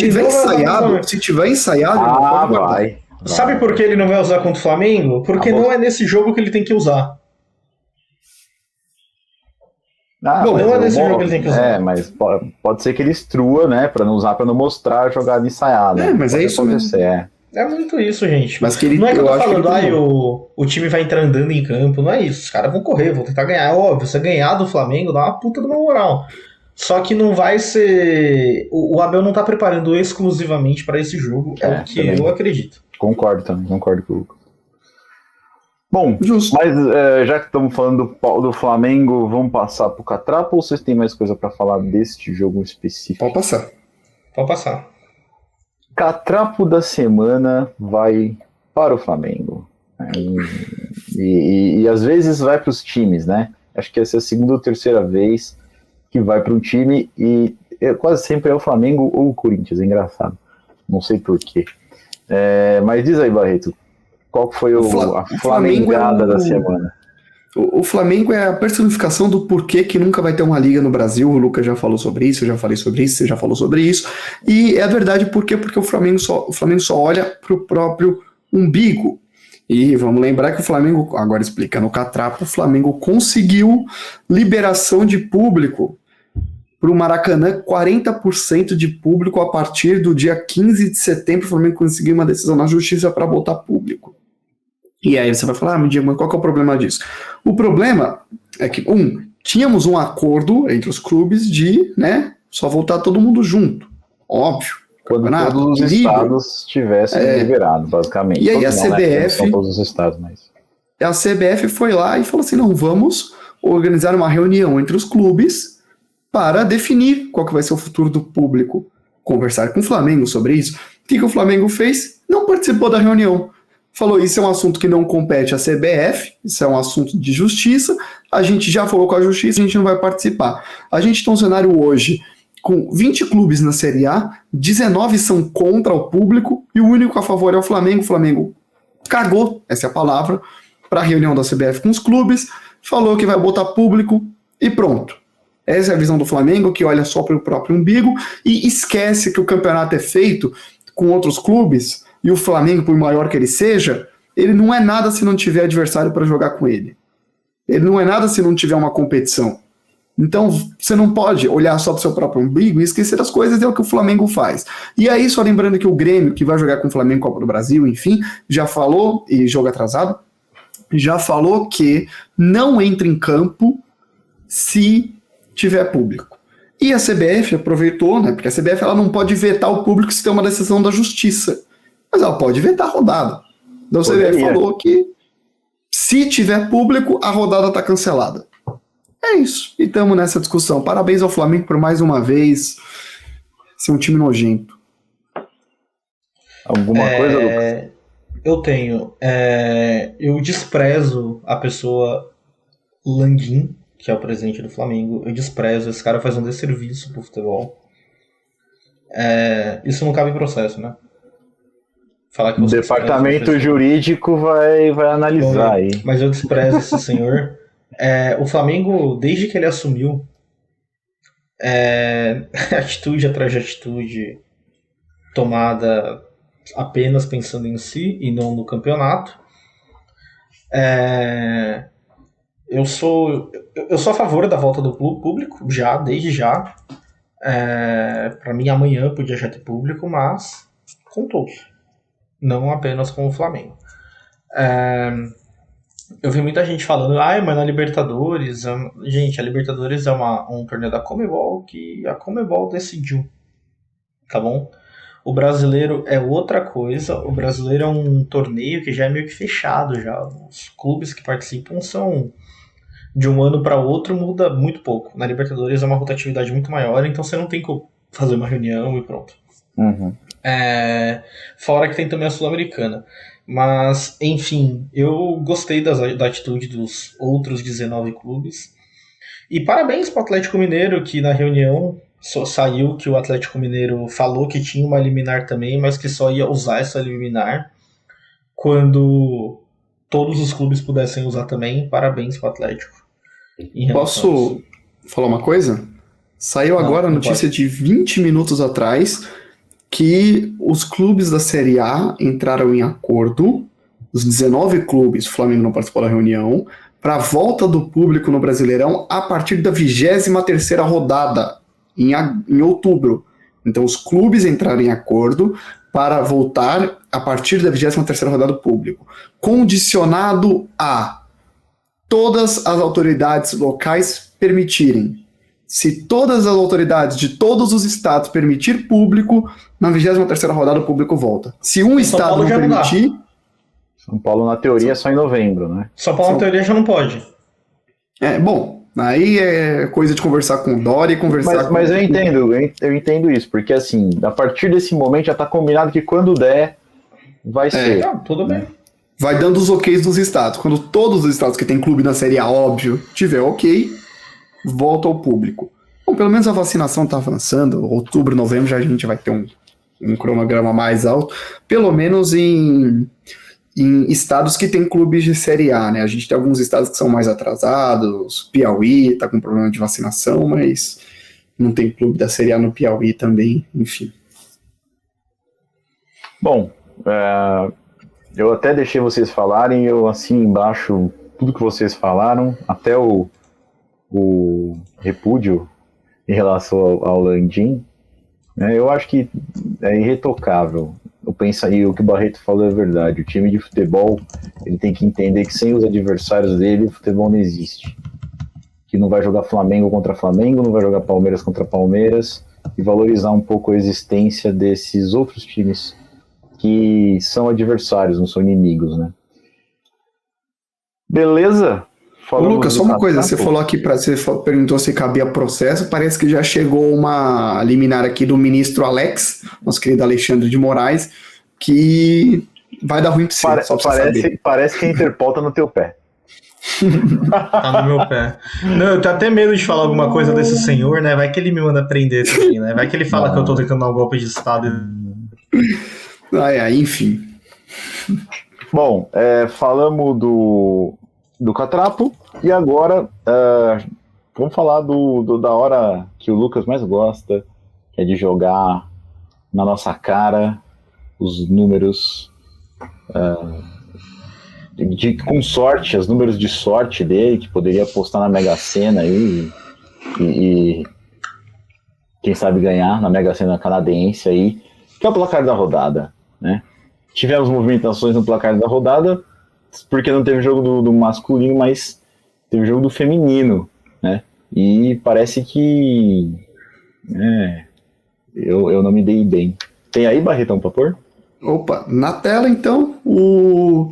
tiver ensaiado, vai. Sabe por que ele não vai usar contra o Flamengo? Porque não é nesse jogo que ele tem que usar. Não é nesse jogo que ele tem que usar. Mas pode ser que ele instrua, né? Pra não usar, pra não mostrar a jogada ensaiada. Mas é isso mesmo. É muito isso, gente. Mas que não é que eu tô falando, o time vai entrar andando em campo, não é isso. Os caras vão correr, vão tentar ganhar. É óbvio, você ganhar do Flamengo dá uma puta de uma moral. Só que não vai ser... O Abel não tá preparando exclusivamente pra esse jogo, é o que também. Eu acredito. Concordo com o Lucas. Bom, mas já que estamos falando do Flamengo, vamos passar pro Catrapo ou vocês têm mais coisa para falar deste jogo específico? Pode passar. Catrapo da semana vai para o Flamengo. E às vezes vai para os times, né? Acho que essa é a segunda ou terceira vez que vai para um time e quase sempre é o Flamengo ou o Corinthians, é engraçado. Não sei porquê. Mas diz aí, Barreto, qual foi a flamengada da semana? O Flamengo é a personificação do porquê que nunca vai ter uma liga no Brasil. O Lucas já falou sobre isso, eu já falei sobre isso, você já falou sobre isso. E é a verdade porque o Flamengo só olha para o próprio umbigo. E vamos lembrar que o Flamengo, agora explicando o Catrapo, o Flamengo conseguiu liberação de público para o Maracanã, 40% de público a partir do dia 15 de setembro. O Flamengo conseguiu uma decisão na justiça para botar público. E aí você vai falar, me diga, mas qual que é o problema disso? O problema é que, tínhamos um acordo entre os clubes de, só voltar todo mundo junto. Óbvio. Quando todos os estados tivessem liberado, basicamente. E aí a CBF... São todos os estados, mas... A CBF foi lá e falou assim, não, vamos organizar uma reunião entre os clubes para definir qual que vai ser o futuro do público. Conversar com o Flamengo sobre isso. O que o Flamengo fez? Não participou da reunião. Falou, isso é um assunto que não compete à CBF, isso é um assunto de justiça, a gente já falou com a justiça, a gente não vai participar. A gente tem um cenário hoje com 20 clubes na Série A, 19 são contra o público e o único a favor é o Flamengo. O Flamengo cagou, essa é a palavra, para a reunião da CBF com os clubes, falou que vai botar público e pronto. Essa é a visão do Flamengo, que olha só para o próprio umbigo e esquece que o campeonato é feito com outros clubes. E o Flamengo, por maior que ele seja, ele não é nada se não tiver adversário para jogar com ele. Ele não é nada se não tiver uma competição. Então, você não pode olhar só para o seu próprio umbigo e esquecer das coisas, é o que o Flamengo faz. E aí, só lembrando que o Grêmio, que vai jogar com o Flamengo Copa do Brasil, enfim, já falou, e jogo atrasado, já falou que não entra em campo se tiver público. E a CBF aproveitou, porque a CBF ela não pode vetar o público se tem uma decisão da justiça. Mas ela pode vetar a rodada. Então a CBF falou que se tiver público, a rodada está cancelada. É isso. E estamos nessa discussão. Parabéns ao Flamengo por mais uma vez ser um time nojento. Alguma coisa, Lucas? Eu tenho. Eu desprezo a pessoa Landim, que é o presidente do Flamengo. Eu desprezo. Esse cara faz um desserviço pro futebol. Isso não cabe em processo, né? Falar que o departamento jurídico vai analisar aí. Mas eu desprezo esse senhor. O Flamengo, desde que ele assumiu, atitude atrás de atitude tomada apenas pensando em si e não no campeonato. Eu sou a favor da volta do público, desde já. Para mim, amanhã podia já ter público, mas com todos, não apenas com o Flamengo. Eu vi muita gente falando, mas na Libertadores... Gente, a Libertadores é um torneio da Conmebol que a Conmebol decidiu, tá bom? O brasileiro é outra coisa, o brasileiro é um torneio que já é meio que fechado já. Os clubes que participam são... De um ano para outro muda muito pouco. Na Libertadores é uma rotatividade muito maior, então você não tem que fazer uma reunião e pronto. Uhum. Fora que tem também a Sul-Americana. Mas, enfim, eu gostei da atitude dos outros 19 clubes. E parabéns para o Atlético Mineiro, que na reunião saiu que o Atlético Mineiro falou que tinha uma liminar também, mas que só ia usar essa liminar quando todos os clubes pudessem usar também. Parabéns para o Atlético. Posso falar uma coisa? Saiu agora a notícia de 20 minutos atrás que os clubes da Série A entraram em acordo, os 19 clubes, o Flamengo não participou da reunião, para a volta do público no Brasileirão a partir da 23ª rodada, em outubro. Então os clubes entraram em acordo para voltar a partir da 23ª rodada do público, condicionado a todas as autoridades locais permitirem. Se todas as autoridades de todos os estados permitir público, na 23ª rodada o público volta. Se um estado não permitir... São Paulo, na teoria, é só em novembro, né? São Paulo, na teoria, já não pode. Bom, aí é coisa de conversar com o Dória e conversar Mas eu entendo isso, porque assim, a partir desse momento já tá combinado que quando der, vai ser. Tudo bem. Vai dando os oks dos estados. Quando todos os estados que tem clube na Série A, óbvio, tiver ok, volta ao público. Bom, pelo menos a vacinação está avançando. Outubro, novembro já a gente vai ter um cronograma mais alto. Pelo menos em estados que tem clubes de Série A, né? A gente tem alguns estados que são mais atrasados. Piauí está com problema de vacinação, mas não tem clube da Série A no Piauí também, enfim. Bom, eu até deixei vocês falarem, eu assim embaixo tudo que vocês falaram, até o repúdio em relação ao Landim, né, eu acho que é irretocável. Eu penso aí, o que o Barreto falou é verdade. O time de futebol, ele tem que entender que sem os adversários dele, o futebol não existe. Que não vai jogar Flamengo contra Flamengo, não vai jogar Palmeiras contra Palmeiras, e valorizar um pouco a existência desses outros times que são adversários, não são inimigos, né? Beleza? Ô, Lucas, só uma coisa, você falou aqui, você perguntou se cabia processo, parece que já chegou uma liminar aqui do ministro Alex, nosso querido Alexandre de Moraes, que vai dar ruim pra você, só pra você saber. Parece que a Interpol tá no teu pé. Tá no meu pé. Não, eu tenho até medo de falar alguma coisa desse senhor, né? Vai que ele me manda prender também, né? Vai que ele fala que eu tô tentando dar um golpe de Estado. Enfim. Bom, falamos do Catrapo e agora vamos falar da hora que o Lucas mais gosta, que é de jogar na nossa cara os números com sorte, os números de sorte dele, que poderia apostar na Mega Sena aí e quem sabe ganhar na Mega Sena canadense aí, que é o placar da rodada, né? Tivemos movimentações no placar da rodada, porque não teve jogo do masculino, mas teve jogo do feminino, né? E parece que eu não me dei bem. Tem aí, Barretão, pra pôr? Opa, na tela então, o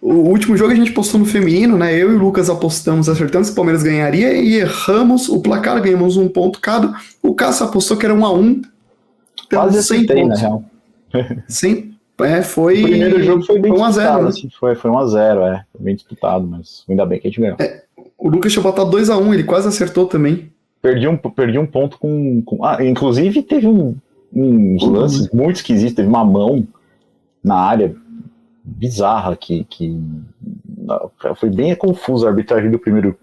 último jogo a gente postou no feminino, né? Eu e o Lucas apostamos, acertamos que o Palmeiras ganharia e erramos o placar, ganhamos 1 ponto cada. O Cássio apostou que era 1-1. Quase acertei, na real. Sim. Foi. O primeiro jogo foi bem disputado, 1-0, né? Assim, foi 1-0, foi bem disputado, mas ainda bem que a gente ganhou. O Lucas tinha botado 2-1, ele quase acertou também. Perdi um ponto com... inclusive teve uns lances muito esquisitos, teve uma mão na área bizarra que foi bem confuso a arbitragem do primeiro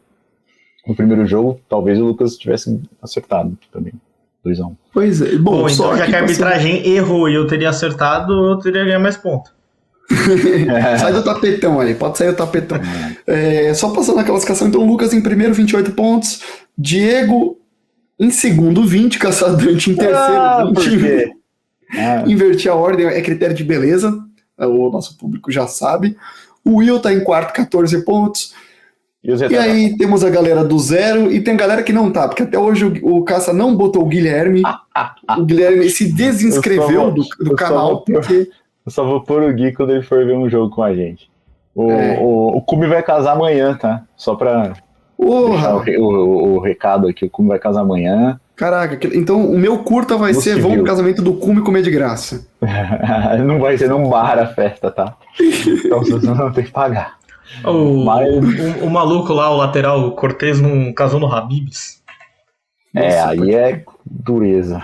jogo. Talvez o Lucas tivesse acertado também. 2-1. Pois é. Bom, então já que a arbitragem errou e eu teria acertado, eu teria ganhado mais pontos. Sai do tapetão ali, pode sair do tapetão. Só passando a classificação, então, Lucas em primeiro, 28 pontos. Diego em segundo, 20. Caçadante em terceiro, 20. Por quê? Inverti a ordem, é critério de beleza. O nosso público já sabe. O Will tá em quarto, 14 pontos. E aí temos a galera do zero e tem galera que não tá, porque até hoje o Caça não botou o Guilherme. O Guilherme se desinscreveu do canal porque... Eu só vou pôr o Gui quando ele for ver um jogo com a gente. O Cume vai casar amanhã, tá? Só pra deixar o recado aqui. O Cume vai casar amanhã. Caraca, então o meu curta vai ser vamos pro casamento do Cume comer de graça. Não vai ser num bar a festa, tá? Então vocês não tem que pagar. O maluco lá, o lateral, o Cortez, não casou no Habib's. Aí é dureza.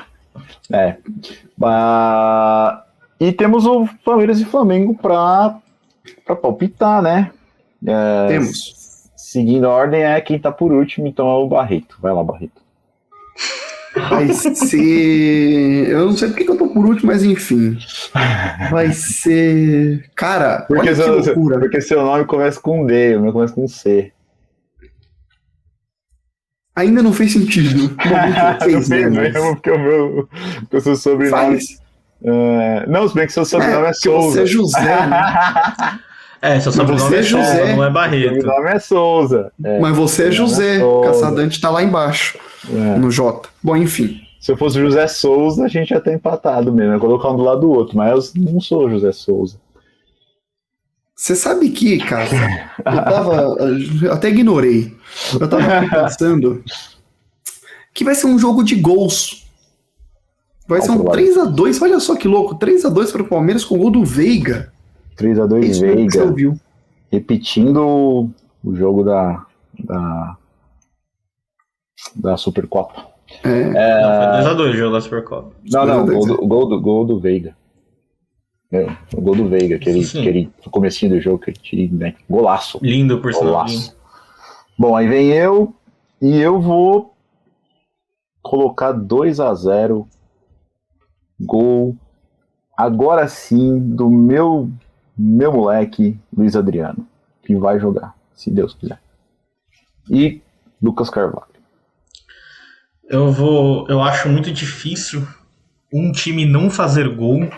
E temos o Palmeiras e Flamengo pra palpitar, né? Temos. Seguindo a ordem, quem tá por último, então é o Barreto. Vai lá, Barreto. Vai ser... Eu não sei porque que eu tô por último, mas enfim. Vai ser... Cara, olha que loucura. Porque seu nome começa com D, o meu começa com C. Ainda não fez sentido. Não fez mesmo, porque o seu sobrenome... Não, se bem que seu sobrenome é Souza. Você é José, né? Seu sobrenome é José, não é Barreto. Seu sobrenome é Souza. Mas você é José. Caçadante tá lá embaixo. No J. Bom, enfim. Se eu fosse José Souza, a gente já tá empatado mesmo. É colocar um do lado do outro. Mas eu não sou José Souza. Você sabe que, cara, eu até ignorei. Eu tava pensando que vai ser um jogo de gols. Vai ser um 3x2, olha só que louco, 3x2 para o Palmeiras com o gol do Veiga. 3x2 Veiga. Você ouviu. Repetindo o jogo da Supercopa. Não, foi 2x2 o jogo da Supercopa. Não, o gol do Veiga. O gol do Veiga, aquele no comecinho do jogo, golaço. Lindo, por sinal. Bom, aí vem eu, e eu vou colocar 2x0. Gol, agora sim, do meu moleque, Luiz Adriano, que vai jogar, se Deus quiser. E Lucas Carvalho. Eu acho muito difícil um time não fazer gol.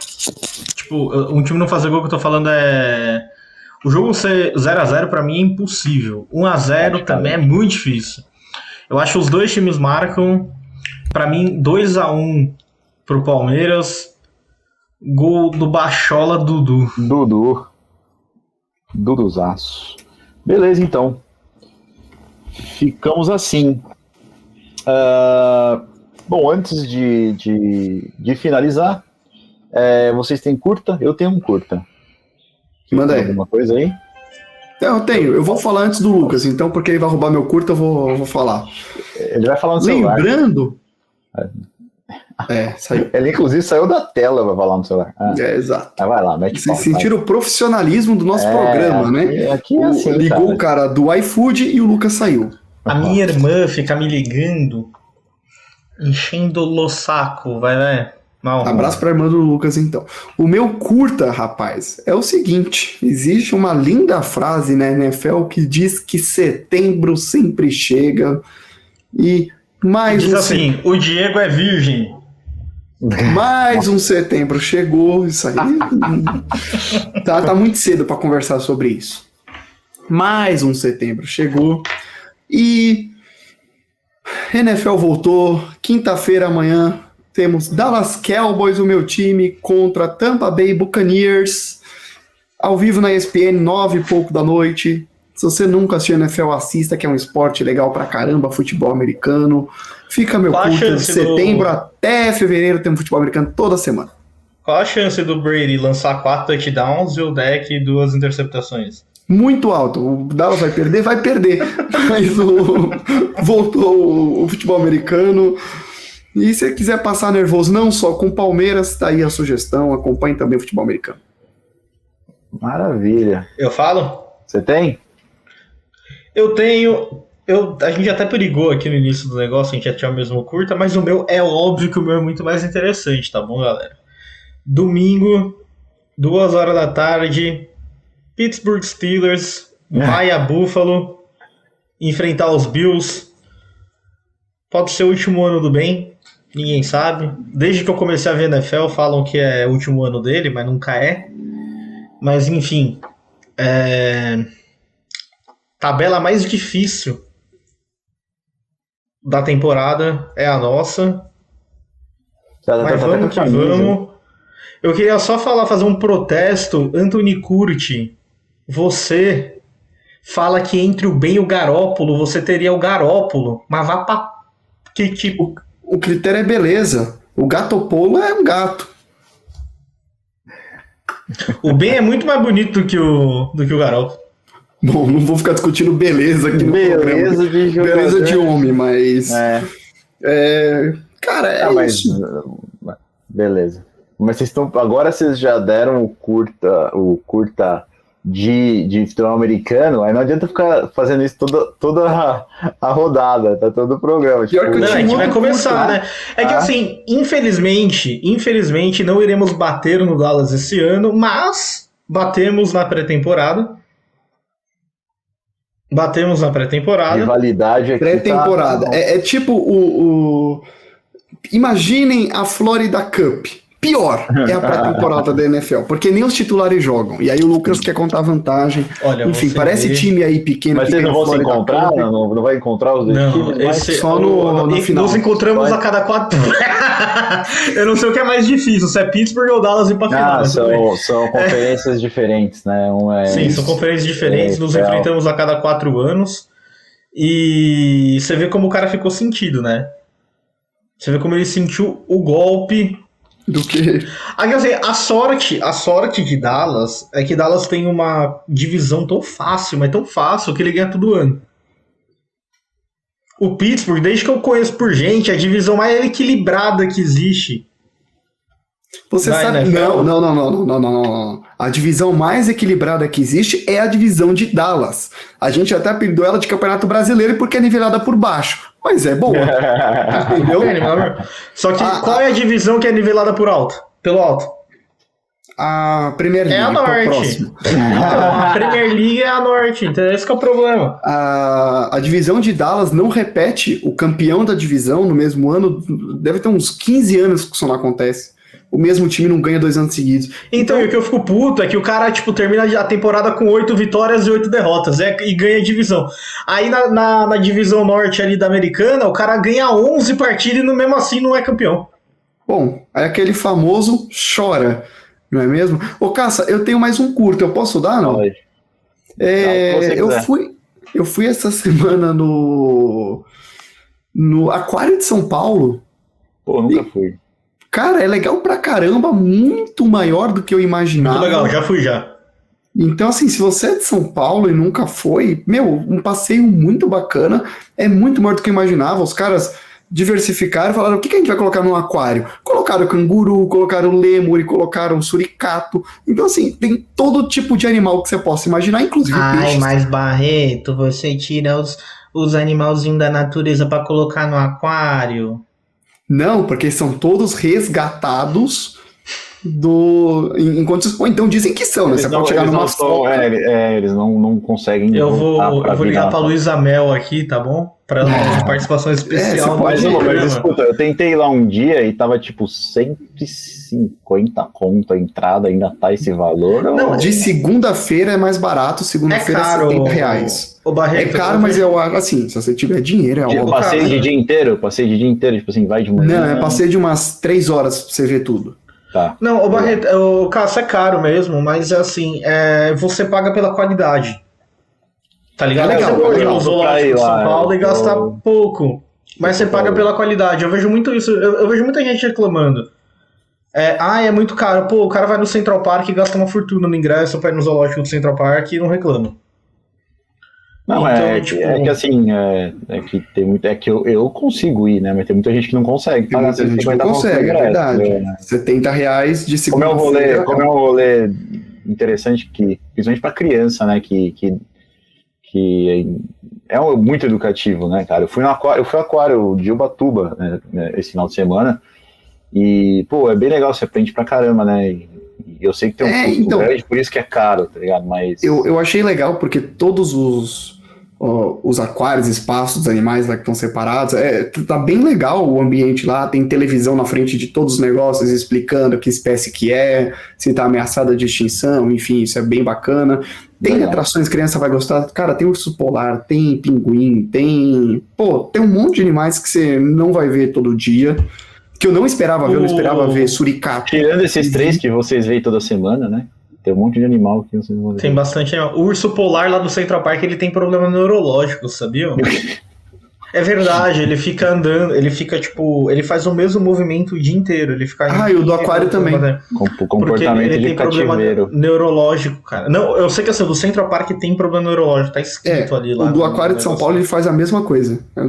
Tipo, um time não fazer gol que eu tô falando o jogo ser 0x0 pra mim é impossível. 1x0 também é muito difícil. Eu acho que os dois times marcam. Pra mim, 2x1 pro Palmeiras. Gol do Bachola Dudu. Duduzaço. Beleza, então. Ficamos assim. Bom, antes de finalizar, vocês têm curta? Eu tenho um curta. Manda aí. Alguma coisa aí? Eu tenho. Eu vou falar antes do Lucas, então, porque ele vai roubar meu curta, eu vou falar. Ele vai falar no celular. Lembrando... saiu. Ele, inclusive, saiu da tela, vai falar no celular. Exato. Vai lá, mete Vocês sentiram o profissionalismo do nosso programa, né? Aqui é assim, ligou o cara do iFood e o Lucas saiu. A minha irmã fica me ligando, enchendo o saco, vai. Não. Abraço pra irmã do Lucas, então. O meu curta, rapaz, é o seguinte. Existe uma linda frase na NFL que diz que setembro sempre chega e mais diz assim, o Diego é virgem. Mais um setembro chegou, isso aí. Tá muito cedo pra conversar sobre isso. Mais um setembro chegou e NFL voltou. Quinta-feira amanhã temos Dallas Cowboys, o meu time, contra Tampa Bay Buccaneers, ao vivo na ESPN, 9 e pouco da noite. Se você nunca assistiu NFL, assista, que é um esporte legal pra caramba, futebol americano. Fica meu curta de setembro até fevereiro, temos futebol americano toda semana. Qual a chance do Brady lançar 4 touchdowns e o deck 2 interceptações? Muito alto. O Dallas vai perder? Vai perder. Mas voltou o futebol americano. E se você quiser passar nervoso não só com o Palmeiras, tá aí a sugestão. Acompanhe também o futebol americano. Maravilha. Eu falo? Você tem? Eu tenho... A gente até perigou aqui no início do negócio, a gente já tinha o mesmo curta, mas o meu é óbvio que o meu é muito mais interessante, tá bom, galera? Domingo, 2h da tarde, Pittsburgh Steelers vai a Buffalo enfrentar os Bills. Pode ser o último ano do Ben, ninguém sabe. Desde que eu comecei a ver NFL, falam que é o último ano dele, mas nunca é. Mas enfim, tabela mais difícil da temporada é a nossa. Mas vamos que vamos. Eu queria só fazer um protesto. Anthony Curti, você fala que entre o Ben e o Garópolo, você teria o Garópolo, mas vá pra... Que tipo... O critério é beleza. O Gatopolo é um gato. O Ben é muito mais bonito do que o Garópolo. Bom, não vou ficar discutindo beleza aqui no Beleza programa. de jogador. Beleza de homem, mas... Cara, é isso. Beleza. Mas agora vocês já deram o curta de futebol americano, aí não adianta ficar fazendo isso toda a rodada, tá todo o programa. Pior que Não, a gente vai começar, curto, né? É que assim, infelizmente não iremos bater no Dallas esse ano, mas batemos na pré-temporada. Rivalidade aqui. Pré-temporada. Tá... É tipo imaginem a Florida Cup. Pior é a pré-temporada da NFL, porque nem os titulares jogam. E aí o Lucas quer contar vantagem. Olha, enfim, parece time aí pequeno. Mas vocês não vão se encontrar? Não vai encontrar os dois times? Só no final. Nos encontramos a cada 4. Eu não sei o que é mais difícil, se é Pittsburgh ou Dallas ir pra final. São conferências diferentes, né? Sim, são conferências diferentes, nos enfrentamos a cada 4 anos. E você vê como o cara ficou sentido, né? Você vê como ele sentiu o golpe. Do que? A sorte de Dallas é que Dallas tem uma divisão tão fácil, mas tão fácil que ele ganha todo ano. O Pittsburgh, desde que eu conheço por gente, é a divisão mais equilibrada que existe. Você sabe? Não. A divisão mais equilibrada que existe é a divisão de Dallas. A gente até apelidou ela de Campeonato Brasileiro porque é nivelada por baixo. Mas é boa. Entendeu? Só que qual é a divisão que é nivelada pelo alto? A Premier League. É a Norte. A Premier League é a Norte, então esse que é o problema. A divisão de Dallas não repete o campeão da divisão no mesmo ano. Deve ter uns 15 anos que isso não acontece. O mesmo time não ganha 2 anos seguidos. Então, o que eu fico puto é que o cara, termina a temporada com 8 vitórias e 8 derrotas, e ganha a divisão. Aí na divisão norte ali da americana, o cara ganha 11 partidas e mesmo assim não é campeão. Bom, aí aquele famoso chora, não é mesmo? Ô, Caça, eu tenho mais um curto, eu posso dar, não? Pode. Eu fui essa semana no Aquário de São Paulo. Pô, nunca fui. Cara, é legal pra caramba, muito maior do que eu imaginava. Muito legal, já fui já. Então, assim, se você é de São Paulo e nunca foi, um passeio muito bacana, é muito maior do que eu imaginava. Os caras diversificaram, falaram, o que a gente vai colocar no aquário? Colocaram canguru, colocaram lêmur, colocaram suricato. Então, assim, tem todo tipo de animal que você possa imaginar, inclusive peixes. Mas Barreto, você tira os animalzinhos da natureza pra colocar no aquário? Não, porque são todos resgatados ou então dizem que são, né? Você pode chegar numa foto. Eles não conseguem. Eu vou ligar pra Luísa Mel aqui, tá bom? Pra ela fazer participação especial. Mas escuta, eu tentei lá um dia e tava tipo 150 conto a entrada, ainda tá esse valor. Não, de segunda-feira é mais barato, segunda-feira é R$70. Barreto, é caro, mas eu acho assim, se você tiver dinheiro, Eu passei de dia inteiro, tipo assim, vai de manhã. Não, eu passei de umas 3 horas pra você ver tudo. Tá. Não, o Barreto, o caça é caro mesmo, mas assim, você paga pela qualidade. Tá ligado? É legal, você pode ir no zoológico de São lá, Paulo e gastar pouco. Mas você paga pela qualidade. Eu vejo muito isso, eu vejo muita gente reclamando. É muito caro. Pô, o cara vai no Central Park e gasta uma fortuna no ingresso pra ir no zoológico do Central Park e não reclama. Não, então, que assim, que tem muito. É que eu consigo ir, né? Mas tem muita gente que não consegue. Tem muita gente que não consegue, é verdade. R$70 de segunda-feira. Como é um rolê interessante, principalmente pra criança, né? Que é muito educativo, né, cara? Eu fui ao aquário de Ubatuba, né, esse final de semana. E, pô, é bem legal, você aprende pra caramba, né? E eu sei que tem um custo grande, por isso que é caro, tá ligado? Mas eu achei legal porque todos os aquários, espaços dos animais lá que estão separados, tá bem legal o ambiente lá, tem televisão na frente de todos os negócios explicando que espécie que é, se tá ameaçada de extinção, enfim, isso é bem bacana. Tem atrações, criança vai gostar, cara, tem urso polar, tem pinguim, tem um monte de animais que você não vai ver todo dia, que eu não esperava ver, eu não esperava ver suricato. Tirando esses 3 que vocês veem toda semana, né? Tem um monte de animal que vocês vão ver. Tem bastante animal. O urso polar lá do Central Park, ele tem problema neurológico, sabia? É verdade, ele fica andando, ele faz o mesmo movimento o dia inteiro. Ele fica e o do aquário também. Comportamento ele de tem problema cativeiro. Neurológico, cara. Não, eu sei que assim, o do Central Park tem problema neurológico, tá escrito ali lá. O do aquário de São Paulo ele faz a mesma coisa. Eu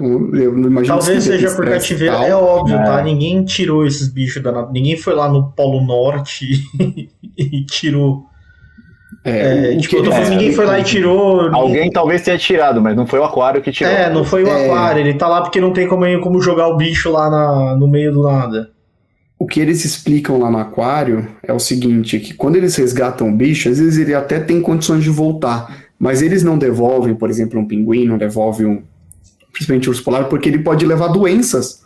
não imagino. Talvez seja por cativeiro, é óbvio, tá? Ninguém tirou esses bichos da natureza. Ninguém foi lá no Polo Norte e tirou. Ninguém foi lá e tirou. Alguém talvez tenha tirado, mas não foi o aquário que tirou. Não foi o aquário. Ele tá lá porque não tem como jogar o bicho lá no meio do nada. O que eles explicam lá no aquário é o seguinte, que quando eles resgatam o bicho, às vezes ele até tem condições de voltar, mas eles não devolvem, por exemplo, um pinguim, não devolvem principalmente o urso polar, porque ele pode levar doenças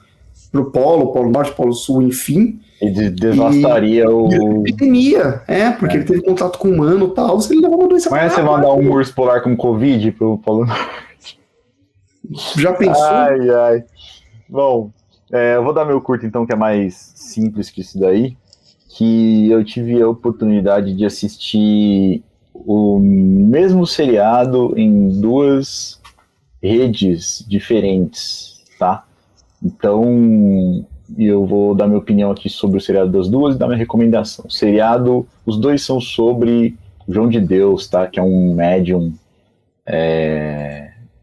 pro Polo Norte, Polo Sul, enfim. E devastaria o... Epidemia, porque ele teve contato com o humano e tal, se ele levar uma doença... Mas você mandar um urso polar com Covid pro Polo Norte? Já pensou? Ai. Bom, eu vou dar meu curto então, que é mais simples que isso daí, que eu tive a oportunidade de assistir o mesmo seriado em 2 redes diferentes, tá? Então... E eu vou dar minha opinião aqui sobre o seriado das 2 e dar minha recomendação. O seriado, os 2 são sobre João de Deus, tá? Que é um médium,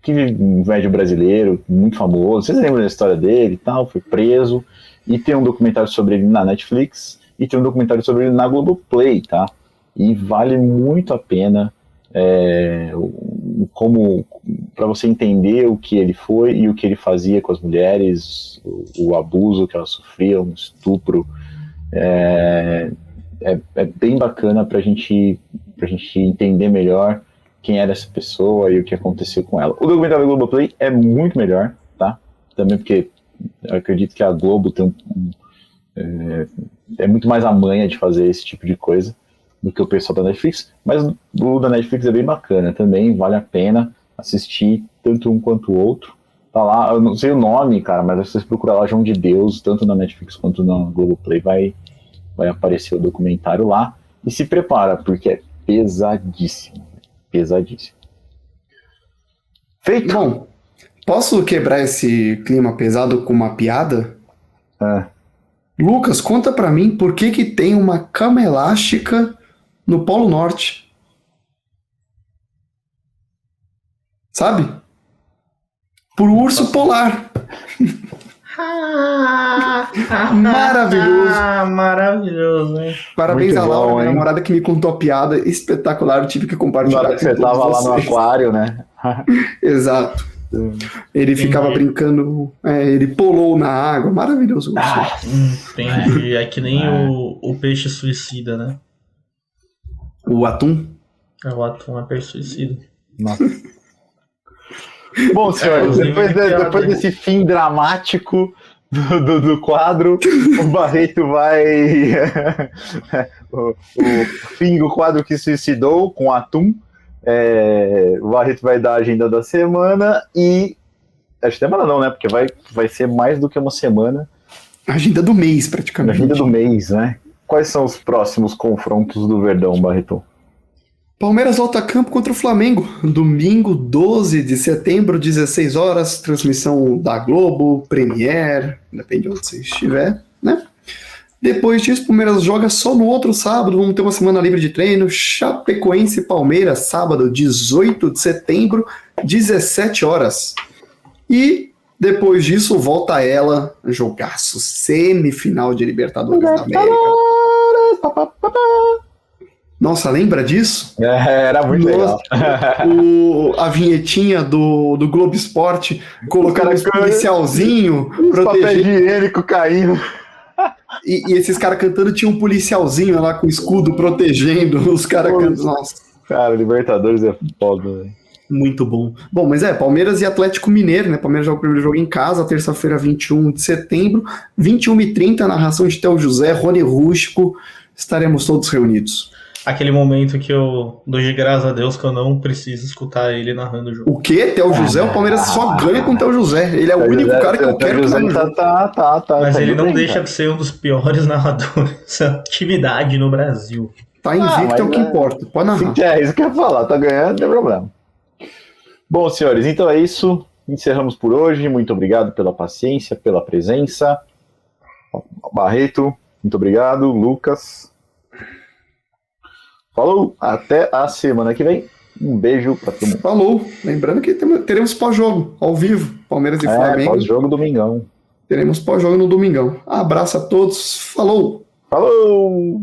um médium brasileiro, muito famoso. Vocês lembram da história dele e tal? Foi preso. E tem um documentário sobre ele na Netflix e tem um documentário sobre ele na Globoplay, tá? E vale muito a pena para você entender o que ele foi e o que ele fazia com as mulheres, o abuso que elas sofriam, o estupro. É bem bacana pra gente entender melhor quem era essa pessoa e o que aconteceu com ela. O documentário da Globoplay é muito melhor, tá? Também porque eu acredito que a Globo tem é muito mais a manha de fazer esse tipo de coisa do que o pessoal da Netflix, mas o da Netflix é bem bacana também, vale a pena assistir tanto um quanto o outro. Tá lá, eu não sei o nome, cara, mas se vocês procurar lá João de Deus, tanto na Netflix quanto na Globoplay, vai aparecer o documentário lá. E se prepara, porque é pesadíssimo. Pesadíssimo. Feito? Bom, posso quebrar esse clima pesado com uma piada? Lucas, conta pra mim por que tem uma cama elástica no Polo Norte. Sabe? Por urso polar. Maravilhoso. Maravilhoso, hein? Parabéns Muito a Laura, bom, minha hein? namorada, que me contou a piada espetacular. Eu tive que compartilhar com Você tava lá no vocês. aquário, né? Exato. Ele ficava brincando, ele pulou na água. Maravilhoso. Entendi. É que nem o peixe suicida, né? O atum? O atum é peixe suicida. Nossa. Bom, senhores, depois desse fim dramático do quadro, o Barreto vai... o fim do quadro que suicidou com o atum. O Barreto vai dar a agenda da semana e... Acho que semana não, né? Porque vai ser mais do que uma semana. Agenda do mês, A praticamente. agenda do mês, né? Quais são os próximos confrontos do Verdão, Barreto? Palmeiras volta a campo contra o Flamengo. Domingo, 12 de setembro, 16 horas. Transmissão da Globo, Premiere, depende de onde você estiver, né? Depois disso, o Palmeiras joga só no outro sábado. Vamos ter uma semana livre de treino. Chapecoense e Palmeiras, sábado, 18 de setembro, 17 horas. E depois disso, volta ela, jogaço, semifinal de Libertadores da América. Nossa, lembra disso? Era muito legal. A vinhetinha do Globo Esporte, colocaram um policialzinho Papel proteger. higiênico caindo. E esses caras cantando, tinha um policialzinho lá com escudo protegendo os caras cantando. Nossa. Cara, Libertadores é foda, velho. Muito bom. Bom, mas Palmeiras e Atlético Mineiro, né? Palmeiras joga o primeiro jogo em casa, terça-feira, 21 de setembro, 21h30, narração de Théo José, Rony Rústico, estaremos todos reunidos. Aquele momento que eu dou de graças a Deus que eu não preciso escutar ele narrando o jogo. O quê? Théo José? O Palmeiras só ganha com o Théo José. Ele é o único cara que eu quero que narre o jogo. Mas ele não bem, deixa cara. de ser um dos piores narradores da atividade no Brasil. Tá invicto, mas é o que importa. Pode narrar. É isso que eu ia falar, tá ganhando, não tem problema. Bom, senhores, então é isso. Encerramos por hoje. Muito obrigado pela paciência, pela presença. Barreto, muito obrigado. Lucas. Falou, até a semana que vem. Um beijo pra todo mundo. Falou. Lembrando que teremos pós-jogo, ao vivo. Palmeiras e Flamengo. Pós-jogo domingão. Teremos pós-jogo no domingão. Abraço a todos. Falou. Falou!